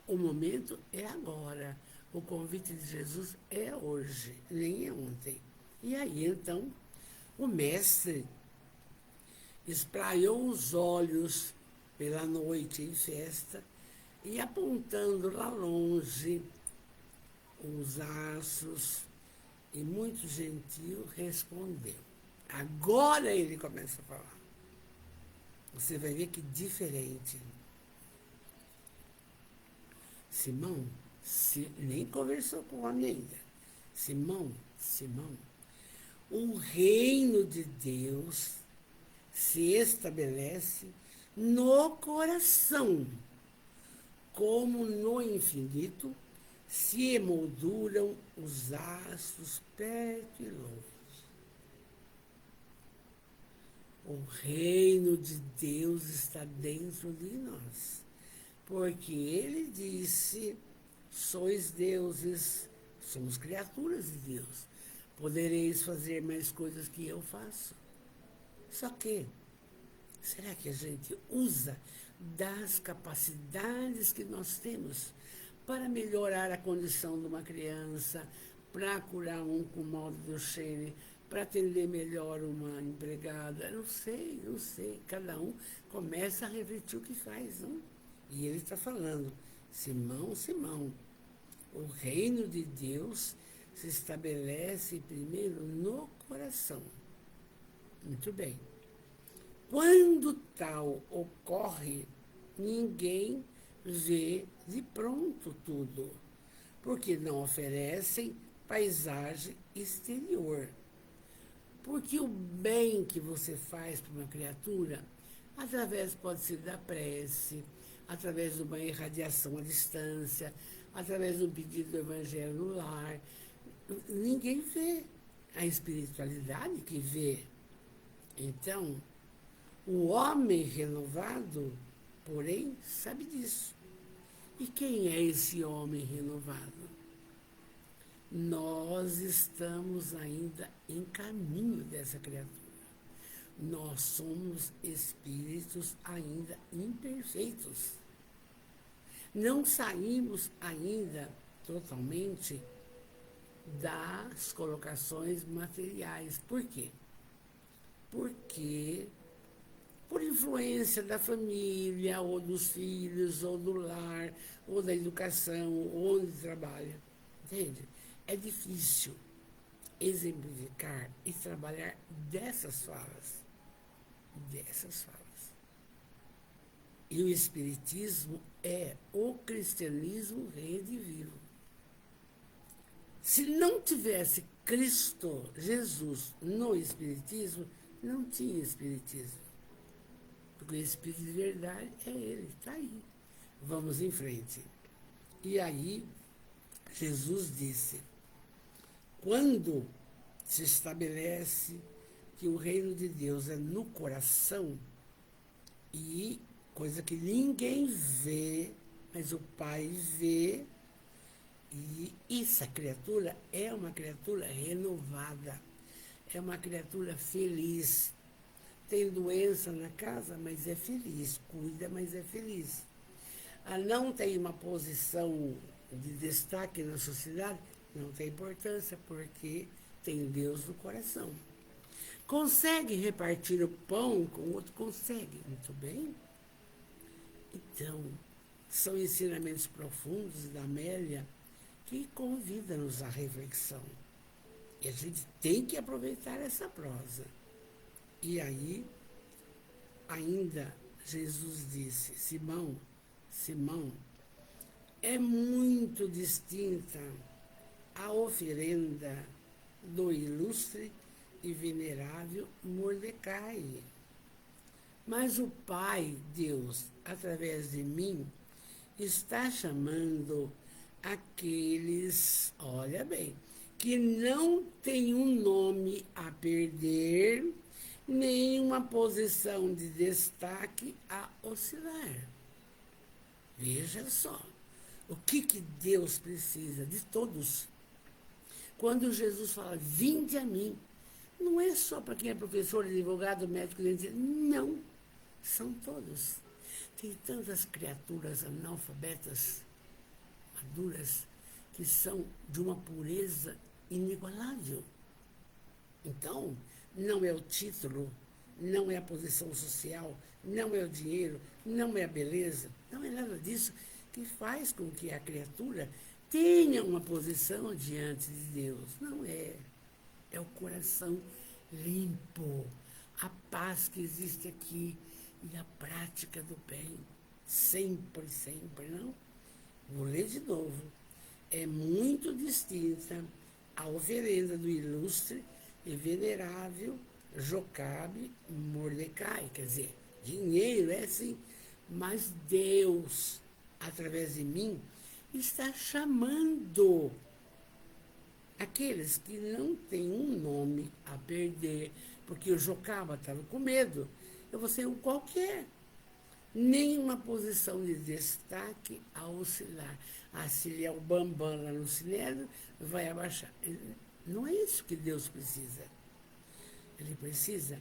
O momento é agora. O convite de Jesus é hoje, nem é ontem. E aí, então, o mestre espraiou os olhos pela noite em festa e, apontando lá longe os astros, e muito gentil, respondeu. Agora ele começa a falar. Você vai ver que diferente. Simão, nem conversou com o homem ainda. Simão, o reino de Deus se estabelece no coração, como no infinito se emolduram os astros perto e longe. O reino de Deus está dentro de nós, porque ele disse, sois deuses, somos criaturas de Deus, podereis fazer mais coisas que eu faço. Só que, será que a gente usa das capacidades que nós temos para melhorar a condição de uma criança, para curar um com mal do cheiro, para atender melhor uma empregada? Não sei. Cada um começa a refletir o que faz, não? E ele está falando, Simão, o reino de Deus se estabelece primeiro no coração. Muito bem. Quando tal ocorre, ninguém vê de pronto tudo, porque não oferecem paisagem exterior. Porque o bem que você faz para uma criatura, através, pode ser da prece, através de uma irradiação à distância, através do pedido do evangelho no lar, ninguém vê. A espiritualidade que vê. Então, o homem renovado, porém, sabe disso. E quem é esse homem renovado? Nós estamos ainda em caminho dessa criatura. Nós somos espíritos ainda imperfeitos. Não saímos ainda totalmente das colocações materiais. Por quê? Porque, por influência da família, ou dos filhos, ou do lar, ou da educação, ou onde trabalha, entende? É difícil exemplificar e trabalhar dessas falas. Dessas falas. E o Espiritismo é o cristianismo redivivo. Se não tivesse Cristo, Jesus, no Espiritismo, não tinha Espiritismo. Porque o Espírito de verdade é Ele, está aí. Vamos em frente. E aí, Jesus disse, quando se estabelece que o reino de Deus é no coração, e coisa que ninguém vê, mas o Pai vê, e essa criatura é uma criatura renovada, é uma criatura feliz. Tem doença na casa, mas é feliz. Cuida, mas é feliz. Não tem uma posição de destaque na sociedade, não tem importância, porque tem Deus no coração. Consegue repartir o pão com o outro? Consegue, muito bem. Então, são ensinamentos profundos da Amélia que convidam-nos à reflexão. E a gente tem que aproveitar essa prosa. E aí, ainda, Jesus disse, Simão, Simão, é muito distinta a oferenda do ilustre e venerável Mordecai. Mas o Pai, Deus, através de mim, está chamando aqueles, olha bem, que não têm um nome a perder, nem uma posição de destaque a oscilar. Veja só, o que Deus precisa de todos. Quando Jesus fala, vinde a mim, não é só para quem é professor, advogado, médico, dentista, não, são todos. Tem tantas criaturas analfabetas, maduras, que são de uma pureza inigualável. Então, não é o título, não é a posição social, não é o dinheiro, não é a beleza, não é nada disso que faz com que a criatura tenha uma posição diante de Deus. Não é. É o coração limpo, a paz que existe aqui e a prática do bem. Sempre, sempre, não? Vou ler de novo. É muito distinta a oferenda do ilustre e venerável Jocabe Mordecai. Quer dizer, dinheiro é sim, mas Deus, através de mim, está chamando aqueles que não têm um nome a perder, porque o Jocaba estava com medo. Eu vou ser um qualquer. Nenhuma posição de destaque a oscilar. Se ele é o bambam lá no cinema, vai abaixar. Não é isso que Deus precisa. Ele precisa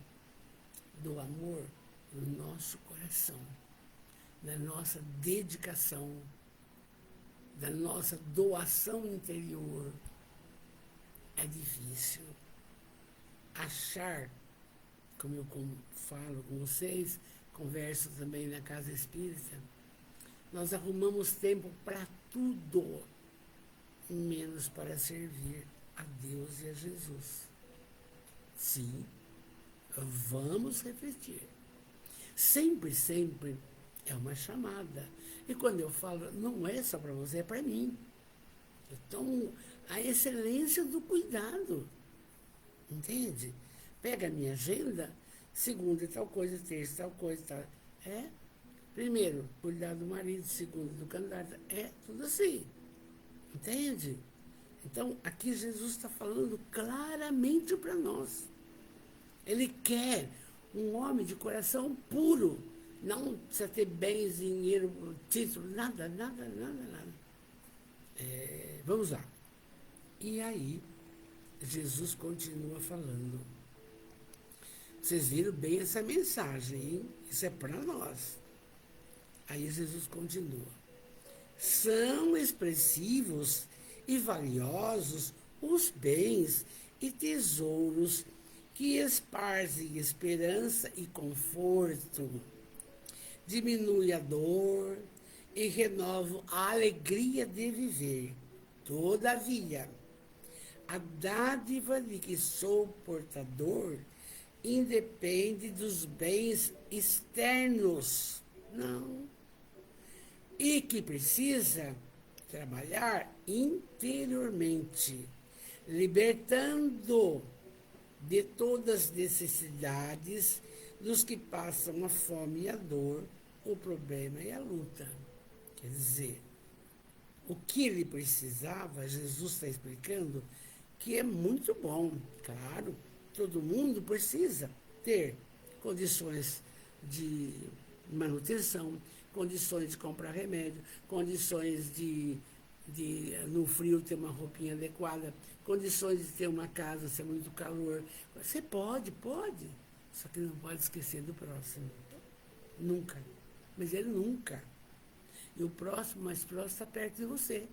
do amor no nosso coração, da nossa dedicação, da nossa doação interior. É difícil achar, como eu falo com vocês, converso também na Casa Espírita, nós arrumamos tempo para tudo, menos para servir a Deus e a Jesus. Sim, vamos refletir. Sempre, sempre é uma chamada. E quando eu falo, não é só para você, é para mim. Então, a excelência do cuidado. Entende? Pega a minha agenda, segunda tal coisa, terça tal coisa, tal. Primeiro, cuidar do marido, segundo, do candidato. Tudo assim. Entende? Então, aqui Jesus está falando claramente para nós. Ele quer um homem de coração puro, Não precisa ter bens, dinheiro, título, nada, nada, nada, nada. Vamos lá. E aí, Jesus continua falando. Vocês viram bem essa mensagem, hein? Isso é para nós. Aí Jesus continua. São expressivos e valiosos os bens e tesouros que esparcem esperança e conforto, diminui a dor e renovam a alegria de viver. Todavia, a dádiva de que sou portador independe dos bens externos. Não. E que precisa trabalhar interiormente, libertando de todas as necessidades dos que passam a fome e a dor, o problema e a luta. Quer dizer, o que ele precisava, Jesus está explicando, que é muito bom, claro, todo mundo precisa ter condições de manutenção, condições de comprar remédio, condições de no frio ter uma roupinha adequada, condições de ter uma casa se é muito calor. Você pode, só que não pode esquecer do próximo. Nunca. Mas ele nunca. E o próximo mais próximo está perto de você.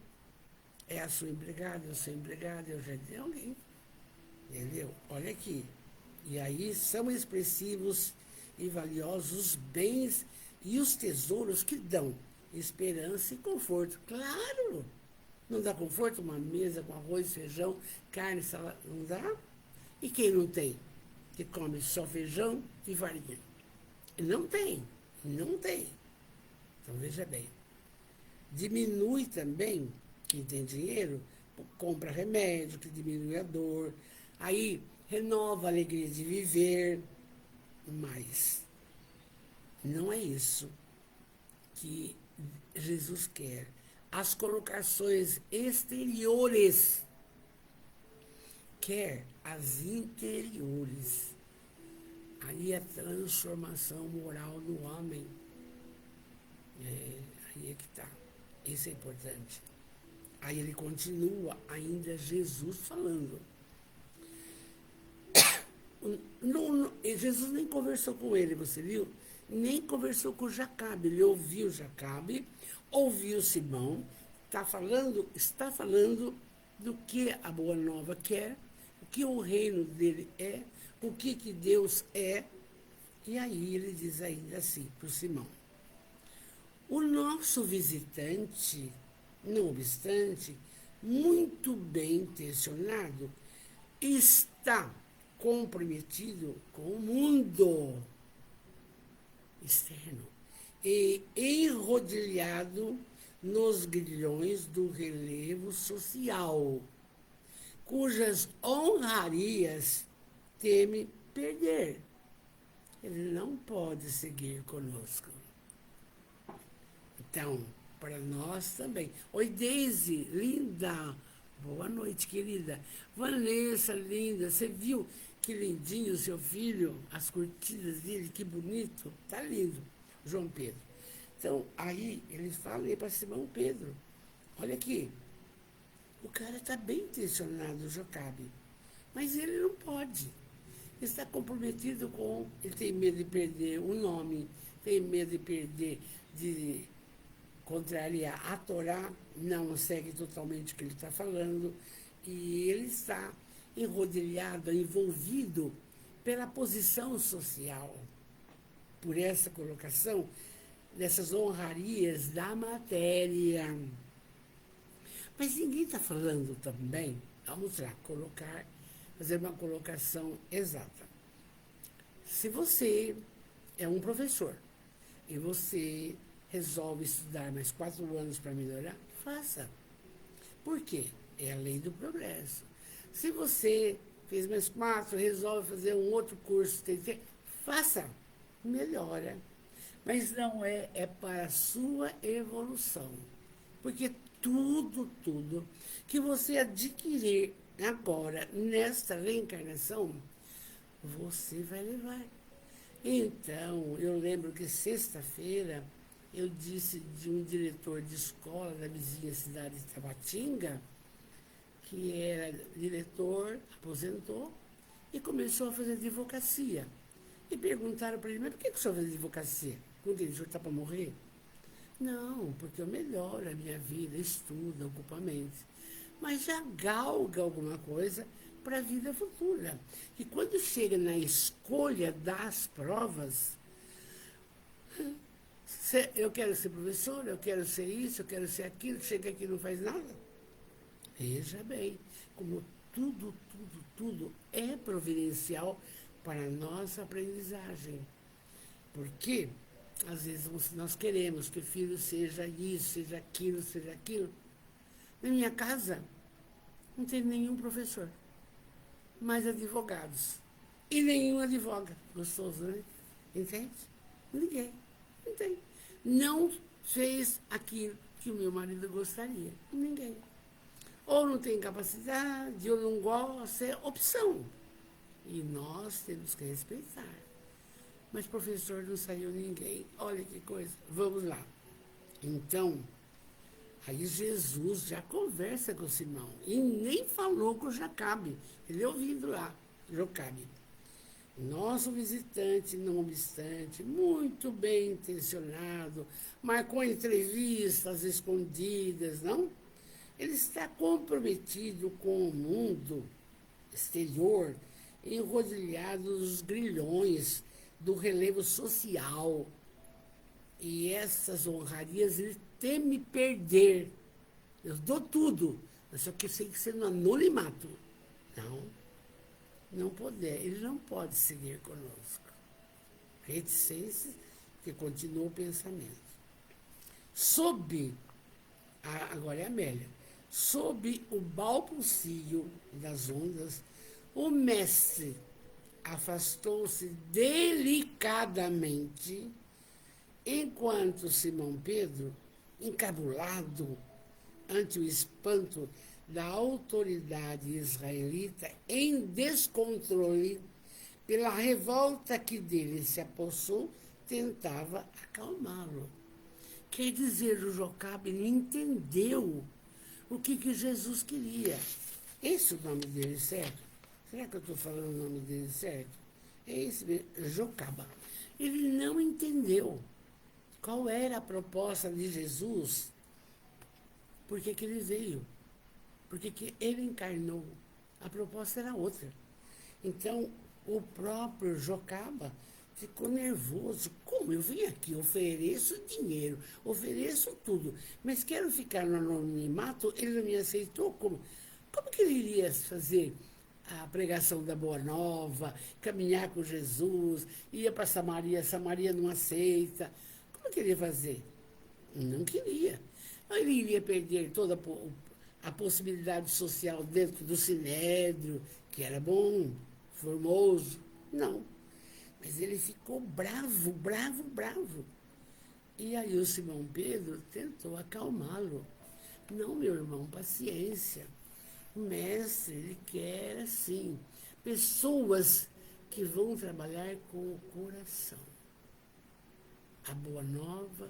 É a sua empregada, é o seu empregado, é o jardim, é alguém. Entendeu? Olha aqui. E aí são expressivos e valiosos os bens e os tesouros que dão esperança e conforto. Claro! Não dá conforto uma mesa com arroz, feijão, carne, salada? Não dá? E quem não tem? Que come só feijão e farinha? Não tem. Não tem. Então veja bem. Diminui também, quem tem dinheiro, compra remédio, que diminui a dor. Aí renova a alegria de viver. Mas não é isso que Jesus quer. As colocações exteriores, quer as interiores. Aí a transformação moral do homem. Aí é que está. Isso é importante. Aí ele continua, ainda Jesus falando. Jesus nem conversou com ele, você viu? Nem conversou com Jacabe. Ele ouviu Jacabe, ouviu Simão, está falando do que a Boa Nova quer, o que o reino dele é, o que Deus é. E aí ele diz ainda assim para o Simão. O nosso visitante, não obstante, muito bem intencionado, está comprometido com o mundo externo e enrodilhado nos grilhões do relevo social, cujas honrarias teme perder. Ele não pode seguir conosco. Então, para nós também. Oi, Deise, linda. Boa noite, querida. Vanessa, linda. Você viu que lindinho o seu filho? As curtidas dele, que bonito. Tá lindo, João Pedro. Então, aí, ele fala aí para Simão Pedro. Olha aqui. O cara está bem intencionado, o Jacabe. Mas ele não pode. Ele está comprometido com... Ele tem medo de perder o nome, tem medo de perder, de contrariar a Torá, não segue totalmente o que ele está falando, e ele está enrodilhado, envolvido pela posição social, por essa colocação dessas honrarias da matéria. Mas ninguém está falando também, vamos lá, fazer uma colocação exata. Se você é um professor e você resolve estudar mais 4 anos para melhorar, faça. Por quê? É a lei do progresso. Se você fez mais 4, resolve fazer um outro curso, faça, melhora. Mas não é para a sua evolução. Porque tudo que você adquirir agora, nesta reencarnação, você vai levar. Então, eu lembro que sexta-feira eu disse de um diretor de escola da vizinha cidade de Tabatinga, que era diretor, aposentou, e começou a fazer advocacia. E perguntaram para ele, mas por que o senhor faz advocacia? Quando ele, o senhor está para morrer? Não, porque eu melhoro a minha vida, estudo, ocupo a mente. Mas já galga alguma coisa para a vida futura. E quando chega na escolha das provas, eu quero ser professor, eu quero ser isso, eu quero ser aquilo, chega aqui e não faz nada. Veja bem, como tudo é providencial para a nossa aprendizagem. Porque, às vezes, nós queremos que o filho seja isso, seja aquilo, seja aquilo. Na minha casa, não tem nenhum professor, mas advogados. E nenhum advoga. Gostoso, né? Entende? Ninguém. Não tem. Não fez aquilo que o meu marido gostaria. Ninguém. Ou não tem capacidade, ou não gosta, é opção. E nós temos que respeitar. Mas professor não saiu ninguém. Olha que coisa. Vamos lá. Então, aí Jesus já conversa com Simão. E nem falou com Jacabe. Ele ouvindo lá, Jocabe. Nosso visitante, não obstante, muito bem intencionado, marcou entrevistas escondidas, não? Ele está comprometido com o mundo exterior, enrodilhado nos grilhões do relevo social. E essas honrarias ele teme perder. Eu dou tudo, mas só que eu sei que ser no anonimato. Não poder, ele não pode seguir conosco. Reticência, que continua o pensamento. Agora é a Amélia, sob o balbucio das ondas, o mestre afastou-se delicadamente, enquanto Simão Pedro, encabulado ante o espanto da autoridade israelita em descontrole pela revolta que dele se apossou, tentava acalmá-lo. Quer dizer, o Jocabe não entendeu o que Jesus queria. Esse é o nome dele certo? Será que eu estou falando o nome dele certo? É esse mesmo, Jocaba. Ele não entendeu qual era a proposta de Jesus, por que ele veio, porque que ele encarnou. A proposta era outra. Então, o próprio Jocaba ficou nervoso. Como? Eu vim aqui, ofereço dinheiro, ofereço tudo, mas quero ficar no anonimato, ele não me aceitou. Como que ele iria fazer a pregação da Boa Nova, caminhar com Jesus, ia para Samaria não aceita. Como que ele ia fazer? Não queria. Ele iria perder toda a possibilidade social dentro do Sinédrio, que era bom, formoso. Não. Mas ele ficou bravo. E aí o Simão Pedro tentou acalmá-lo. Não, meu irmão, paciência. O mestre, ele quer, assim, pessoas que vão trabalhar com o coração. A Boa Nova,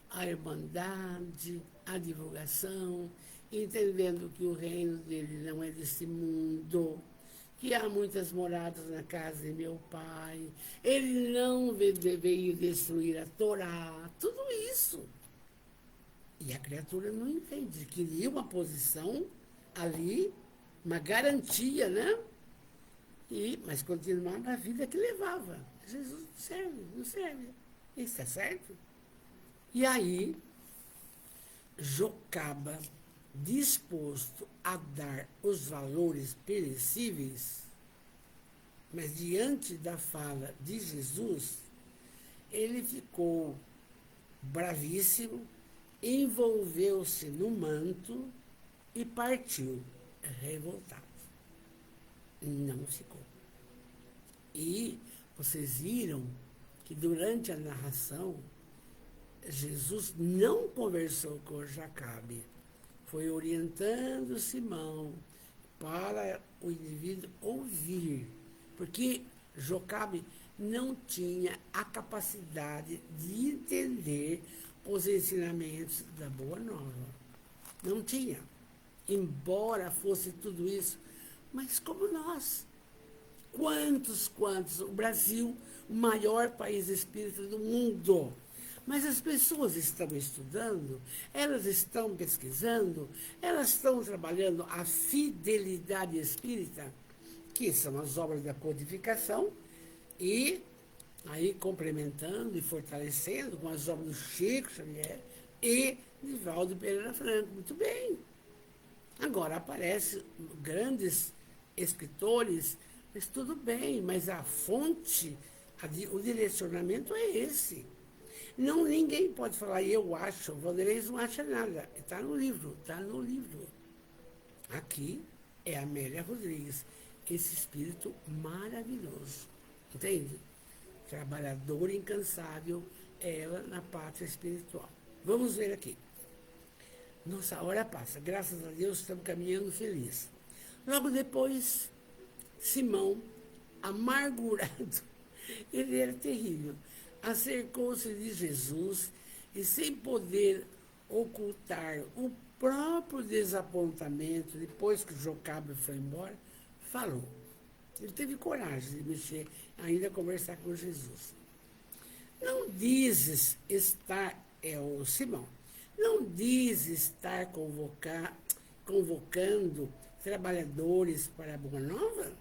a irmandade, a divulgação, entendendo que o reino dele não é desse mundo, que há muitas moradas na casa de meu pai, ele não veio destruir a Torá, tudo isso. E a criatura não entende, queria uma posição ali, uma garantia, né? Mas continuar na vida que levava. Jesus não serve. Isso é certo? E aí, Jocaba, disposto a dar os valores perecíveis, mas diante da fala de Jesus, ele ficou bravíssimo, envolveu-se no manto e partiu revoltado. Não ficou. E vocês viram que durante a narração, Jesus não conversou com Jacabe, foi orientando Simão para o indivíduo ouvir, porque Jocabe não tinha a capacidade de entender os ensinamentos da Boa Nova. Não tinha. Embora fosse tudo isso, mas como nós. Quantos? O Brasil, o maior país espírita do mundo. Mas as pessoas estão estudando, elas estão pesquisando, elas estão trabalhando a fidelidade espírita, que são as obras da codificação, e aí complementando e fortalecendo com as obras do Chico Xavier e de Valdo Pereira Franco. Muito bem. Agora aparecem grandes escritores, mas tudo bem, mas a fonte, o direcionamento é esse. Não, ninguém pode falar, eu acho, o Vanderlei não acha nada. Está no livro, está no livro. Aqui é Amélia Rodrigues, esse espírito maravilhoso. Entende? Trabalhadora incansável, ela na pátria espiritual. Vamos ver aqui. Nossa hora passa, graças a Deus estamos caminhando feliz. Logo depois, Simão, amargurado, ele era terrível, acercou-se de Jesus e, sem poder ocultar o próprio desapontamento, depois que Jocaba foi embora, falou. Ele teve coragem de mexer, ainda conversar com Jesus. Não dizes estar, o Simão, não dizes estar convocando trabalhadores para a Boa Nova?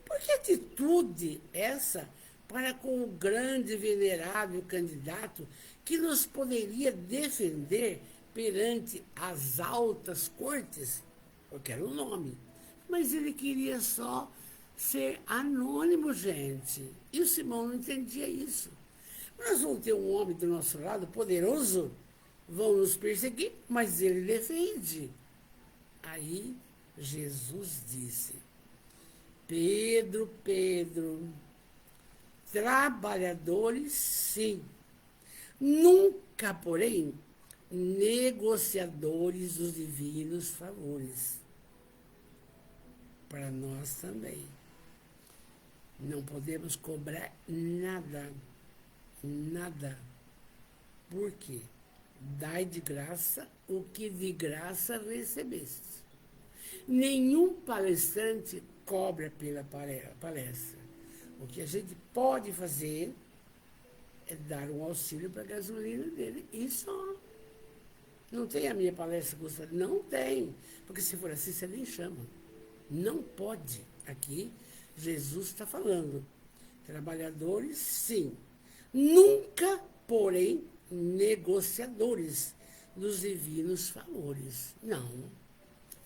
Por que atitude essa para com o grande e venerável candidato que nos poderia defender perante as altas cortes? Porque era o nome. Mas ele queria só ser anônimo, gente. E o Simão não entendia isso. Nós vamos ter um homem do nosso lado poderoso, vão nos perseguir, mas ele defende. Aí Jesus disse: Pedro, trabalhadores sim, nunca, porém, negociadores dos divinos favores. Para nós também. Não podemos cobrar nada. Nada. Por quê? Dai de graça o que de graça recebeste. Nenhum palestrante cobra pela palestra. O que a gente pode fazer é dar um auxílio para a gasolina dele. E só. Não tem a minha palestra custa? Não tem. Porque se for assim, você nem chama. Não pode. Aqui, Jesus está falando. Trabalhadores, sim. Nunca, porém, negociadores dos divinos favores. Não.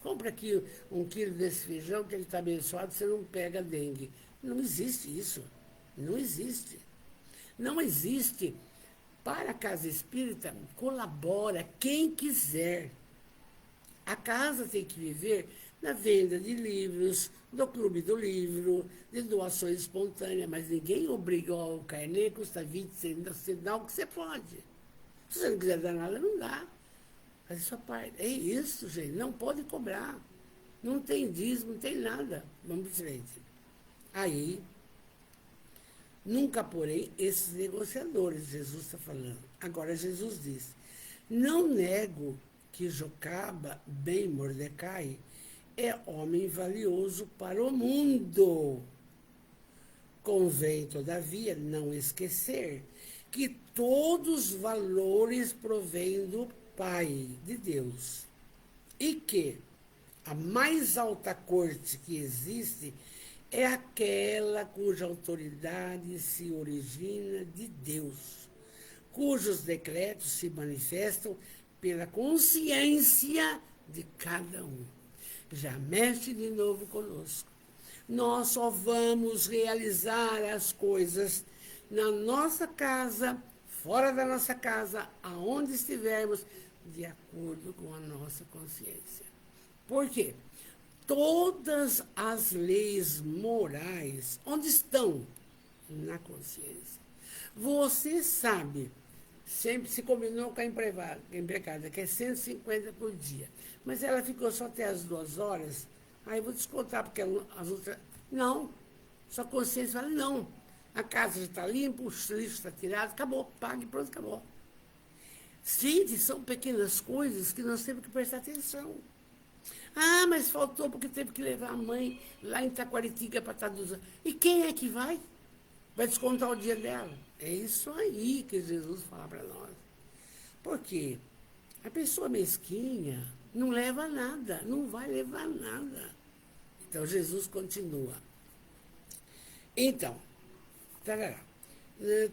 Compra aqui 1 quilo desse feijão que ele está abençoado, você não pega dengue. Não existe isso. Não existe. Não existe. Para a Casa Espírita, colabora quem quiser. A casa tem que viver na venda de livros, do Clube do Livro, de doações espontâneas, mas ninguém obriga o carnê, custa 20 centavos, você dá o que você pode. Se você não quiser dar nada, não dá. Faz a sua parte. É isso, gente, não pode cobrar. Não tem dízimo, não tem nada. Vamos em frente. Aí, nunca, porém, esses negociadores, Jesus está falando. Agora, Jesus diz, não nego que Jocaba, bem Mordecai, é homem valioso para o mundo. Convém, todavia, não esquecer que todos os valores provêm do Pai, de Deus, e que a mais alta corte que existe é aquela cuja autoridade se origina de Deus, cujos decretos se manifestam pela consciência de cada um. Já mexe de novo conosco. Nós só vamos realizar as coisas na nossa casa, fora da nossa casa, aonde estivermos, de acordo com a nossa consciência. Por quê? Todas as leis morais, onde estão? Na consciência. Você sabe, sempre se combinou com a empregada, que é 150 por dia. Mas ela ficou só até as 2 horas, aí eu vou descontar, porque as outras... Não. Sua consciência fala, não, a casa já está limpa, o lixo está tirado, acabou, pague, pronto, acabou. Gente, são pequenas coisas que nós temos que prestar atenção. Ah, mas faltou porque teve que levar a mãe lá em Taquaritinga para traduzir. E quem é que vai? Vai descontar o dia dela? É isso aí que Jesus fala para nós. Por quê? A pessoa mesquinha não leva nada, não vai levar nada. Então Jesus continua. Então, tarará.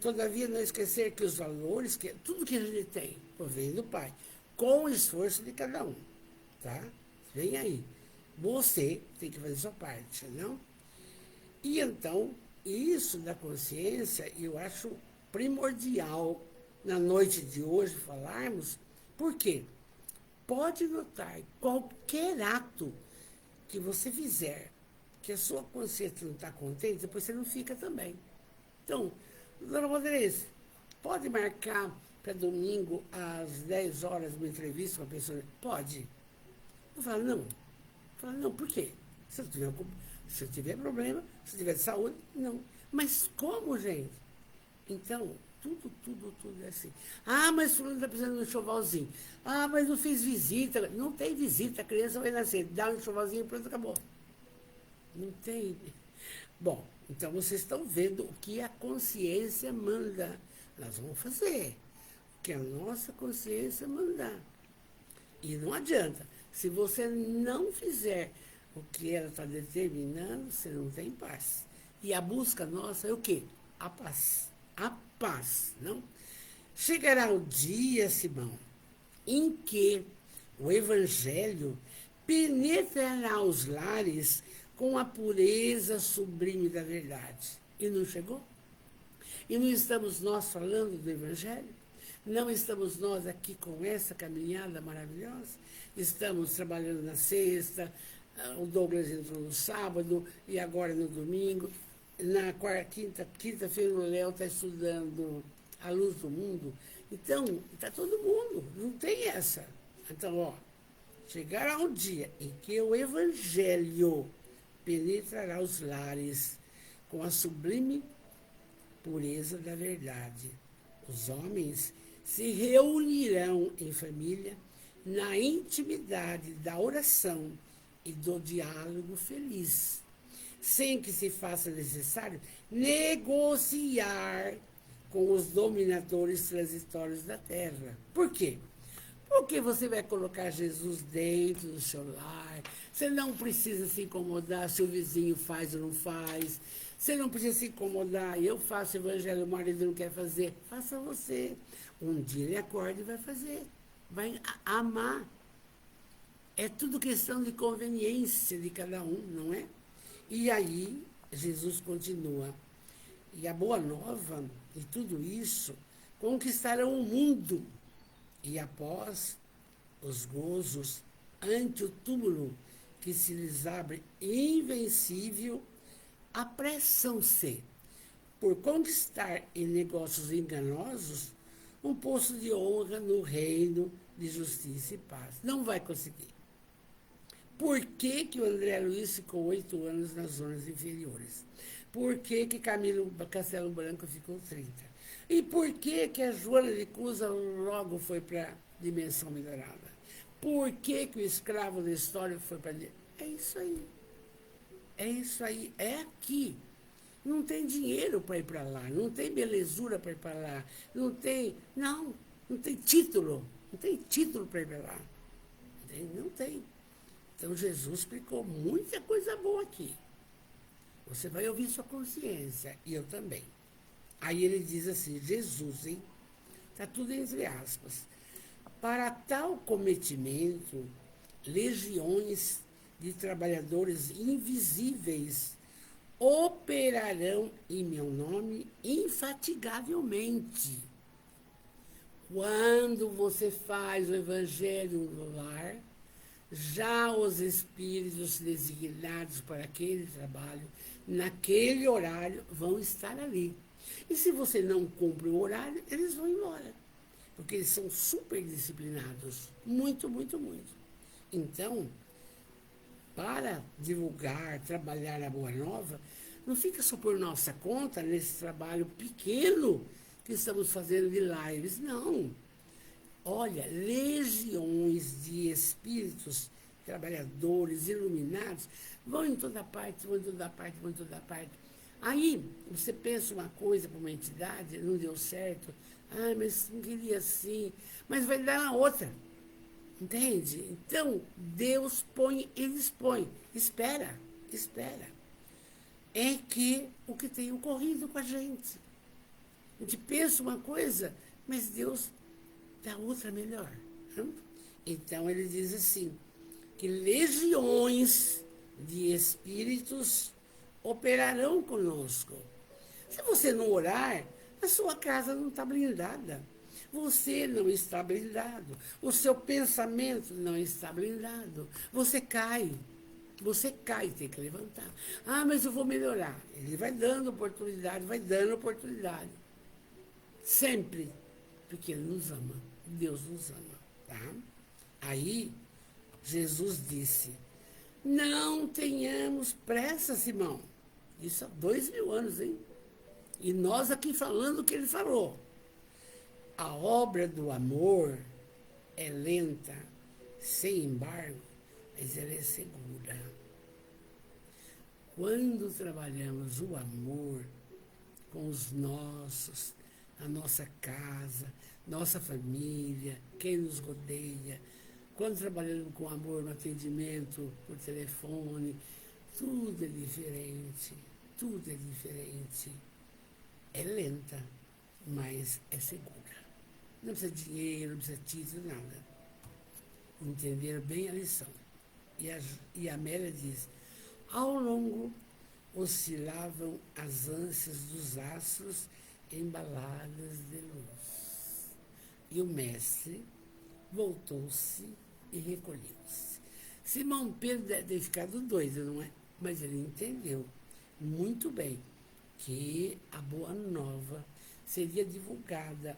Todavia, não esquecer que os valores, que tudo que a gente tem, provém do Pai, com o esforço de cada um. Tá? Vem aí. Você tem que fazer sua parte, não? E então, isso da consciência, eu acho primordial na noite de hoje falarmos. Por quê? Pode notar, qualquer ato que você fizer, que a sua consciência não está contente, depois você não fica também. Então, dona Rodrigues, pode marcar para domingo às 10 horas uma entrevista com a pessoa? Pode. Eu falo, não. Eu falo, não, por quê? Se eu tiver problema, se eu tiver saúde, não. Mas como, gente? Então, tudo é assim. Ah, mas fulano está precisando de um enxovalzinho. Ah, mas não fiz visita. Não tem visita, a criança vai nascer. Dá um enxovalzinho e pronto, acabou. Não tem. Bom, então vocês estão vendo o que a consciência manda. Nós vamos fazer o que a nossa consciência mandar. E não adianta. Se você não fizer o que ela está determinando, você não tem paz. E a busca nossa é o quê? A paz. A paz, não? Chegará o dia, Simão, em que o Evangelho penetrará os lares com a pureza sublime da verdade. E não chegou? E não estamos nós falando do Evangelho? Não estamos nós aqui com essa caminhada maravilhosa? Estamos trabalhando na sexta, o Douglas entrou no sábado e agora no domingo. Na quinta-feira o Léo está estudando A Luz do Mundo. Então, está todo mundo, não tem essa. Então, ó, chegará um dia em que o Evangelho penetrará os lares com a sublime pureza da verdade. Os homens se reunirão em família na intimidade da oração e do diálogo feliz, sem que se faça necessário negociar com os dominadores transitórios da terra. Por quê? Porque você vai colocar Jesus dentro do seu lar. Você não precisa se incomodar se o vizinho faz ou não faz. Você não precisa se incomodar. Eu faço evangelho, o marido não quer fazer. Faça você. Um dia ele acorda e vai fazer. Vai amar. É tudo questão de conveniência de cada um, não é? E aí, Jesus continua. E a boa nova e tudo isso conquistarão o mundo. E após os gozos ante o túmulo que se lhes abre invencível, apressam-se por conquistar em negócios enganosos um posto de honra no reino de justiça e paz. Não vai conseguir. Por que que o André Luiz ficou 8 anos nas zonas inferiores? Por que que Camilo Castelo Branco ficou 30? E por que que a Joana de Cusa logo foi para a dimensão melhorada? Por que que o escravo da história foi para... É isso aí. É isso aí. É aqui. Não tem dinheiro para ir para lá. Não tem belezura para ir para lá. Não tem... Não tem título. Não tem título para ir para lá. Não tem. Então, Jesus explicou muita coisa boa aqui. Você vai ouvir sua consciência, e eu também. Aí ele diz assim, Jesus, hein? Está tudo entre aspas. Para tal cometimento, legiões de trabalhadores invisíveis operarão em meu nome infatigavelmente. Quando você faz o evangelho no lar, já os espíritos designados para aquele trabalho, naquele horário, vão estar ali. E se você não cumpre o horário, eles vão embora. Porque eles são super disciplinados. Muito, muito, muito. Então, para divulgar, trabalhar a Boa Nova, Não fica só por nossa conta, nesse trabalho pequeno que estamos fazendo de lives, não. Olha, legiões de espíritos trabalhadores, iluminados, vão em toda parte, vão em toda parte, vão em toda parte. Aí, você pensa uma coisa para uma entidade, não deu certo, ah, mas não queria assim, mas vai dar na outra, entende? Então, Deus põe e dispõe. Espera, espera. É que o que tem ocorrido com a gente. A gente pensa uma coisa, mas Deus dá outra melhor. Então, ele diz assim, que legiões de espíritos operarão conosco. Se você não orar, a sua casa não está blindada. Você não está blindado. O seu pensamento não está blindado. Você cai. Você cai, tem que levantar. Ah, mas eu vou melhorar. Ele vai dando oportunidade, vai dando oportunidade. Sempre. Porque ele nos ama. Deus nos ama. Tá? Aí, Jesus disse, não tenhamos pressa, Simão. Isso há 2000 anos, hein? E nós aqui falando o que ele falou. A obra do amor é lenta, sem embargo, mas ela é segura. Quando trabalhamos o amor com os nossos, a nossa casa, nossa família, quem nos rodeia, quando trabalhamos com amor no atendimento por telefone, tudo é diferente, tudo é diferente. É lenta, mas é segura. Não precisa de dinheiro, não precisa de título, nada. Entenderam bem a lição. E a Amélia diz, ao longo oscilavam as ânsias dos astros embaladas de luz. E o mestre voltou-se e recolheu-se. Simão Pedro deve ter ficado doido, não é? Mas ele entendeu muito bem que a boa nova seria divulgada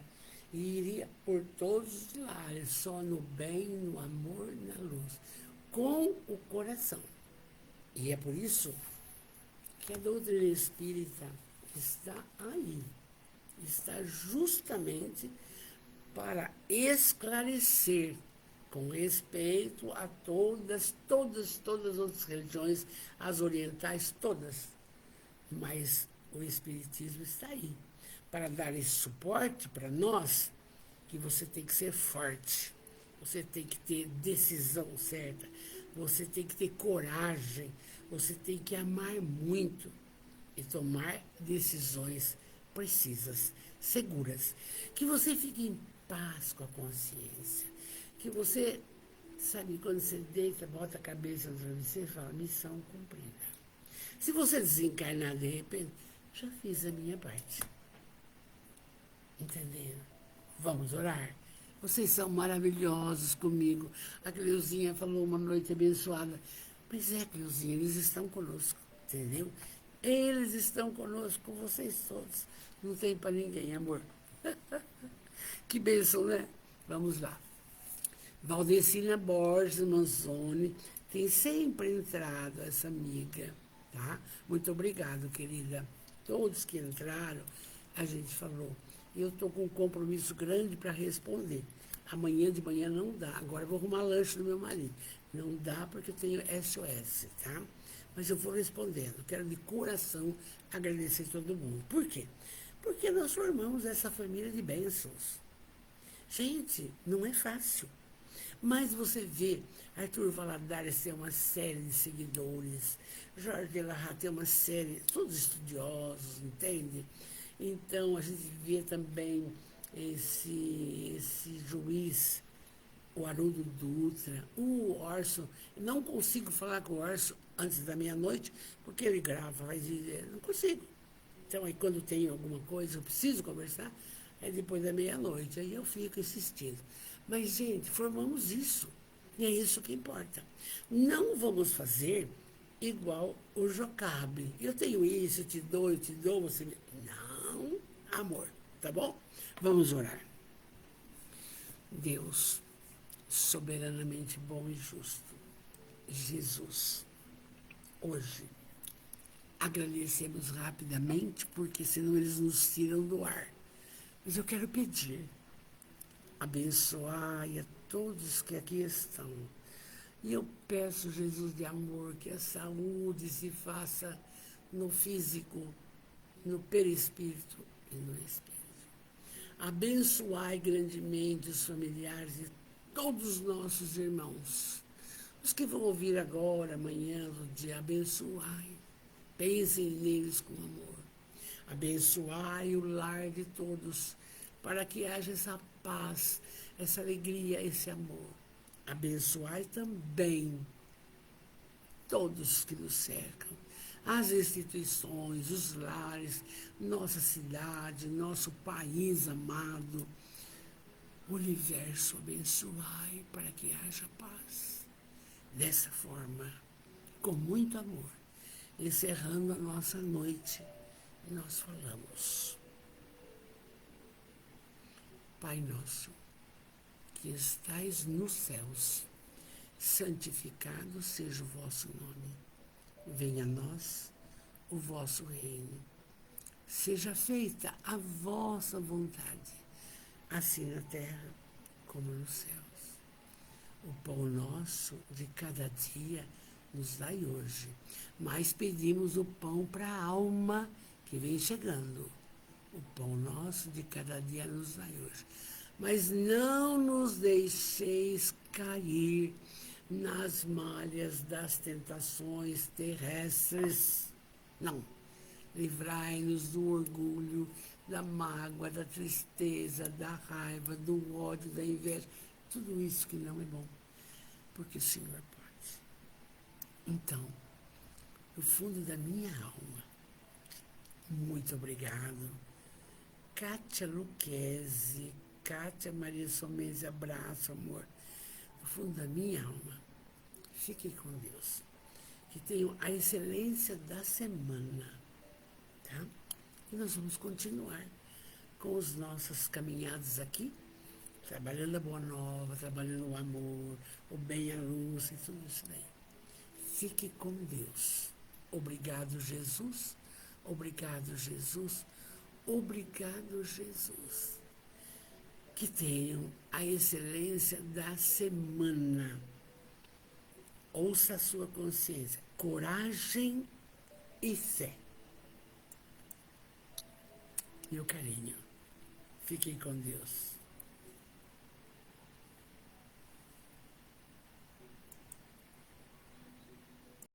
e iria por todos os lares, só no bem, no amor, na luz, com o coração. E é por isso que a doutrina espírita está aí, está justamente para esclarecer com respeito a todas as outras religiões, as orientais, todas. Mas o Espiritismo está aí para dar esse suporte para nós, que você tem que ser forte, você tem que ter decisão certa, você tem que ter coragem, você tem que amar muito e tomar decisões precisas, seguras, que você fique em paz com a consciência, que você, sabe, quando você deita, bota a cabeça no travesseiro e fala, missão cumprida. Se você desencarnar de repente, já fiz a minha parte. Entenderam? Vamos orar? Vocês são maravilhosos comigo. A Cleuzinha falou uma noite abençoada. Pois é, Cleuzinha, eles estão conosco, entendeu? Eles estão conosco, com vocês todos. Não tem para ninguém, amor. Que bênção, né? Vamos lá. Valdecina Borges Manzoni tem sempre entrado, essa amiga, tá? Muito obrigado, querida. Todos que entraram, a gente falou. Eu estou com um compromisso grande para responder. Amanhã de manhã não dá. Agora eu vou arrumar lanche do meu marido. Não dá porque eu tenho SOS, tá? Mas eu vou respondendo. Quero de coração agradecer todo mundo. Por quê? Porque nós formamos essa família de bênçãos. Gente, não é fácil. Mas você vê, Arthur Valadares tem uma série de seguidores, Jorge de Larra tem uma série, todos estudiosos, entende? Então, a gente vê também esse juiz, o Haroldo Dutra, o Orson. Não consigo falar com o Orson antes da meia-noite, porque ele grava, vai dizer, não consigo. Então, aí quando tem alguma coisa, eu preciso conversar, é depois da meia-noite, aí eu fico insistindo. Mas, gente, formamos isso, e é isso que importa. Não vamos fazer igual o Jocabe. Eu tenho isso, eu te dou, você me... Não, amor, tá bom? Vamos orar. Deus, soberanamente bom e justo, Jesus, hoje, agradecemos rapidamente, porque senão eles nos tiram do ar. Mas eu quero pedir, abençoai a todos que aqui estão. E eu peço, Jesus de amor, que a saúde se faça no físico, no perispírito e no espírito. Abençoai grandemente os familiares de todos os nossos irmãos. Os que vão ouvir agora, amanhã, no dia, abençoai. Pensem neles com amor. Abençoai o lar de todos, para que haja essa paz, essa alegria, esse amor. Abençoai também todos que nos cercam, as instituições, os lares, nossa cidade, nosso país amado, o universo abençoai para que haja paz. Dessa forma, com muito amor, encerrando a nossa noite, nós falamos: Pai nosso, que estais nos céus, santificado seja o vosso nome. Venha a nós o vosso reino. Seja feita a vossa vontade, assim na terra como nos céus. O pão nosso de cada dia nos dai hoje, mas pedimos o pão para a alma que vem chegando. O pão nosso de cada dia nos dai hoje. Mas não nos deixeis cair nas malhas das tentações terrestres. Não. Livrai-nos do orgulho, da mágoa, da tristeza, da raiva, do ódio, da inveja. Tudo isso que não é bom, porque o Senhor pode. Então, do fundo da minha alma, muito obrigado. Kátia Luquezzi, Kátia Maria Somense, abraço, amor. Do fundo da minha alma, fiquem com Deus. Que tenham a excelência da semana, tá? E nós vamos continuar com as nossas caminhadas aqui, trabalhando a boa nova, trabalhando o amor, o bem, a luz e tudo isso daí. Fique com Deus. Obrigado, Jesus. Obrigado, Jesus. Obrigado, Jesus. Que tenham a excelência da semana. Ouça a sua consciência. Coragem e fé. Meu carinho. Fiquem com Deus.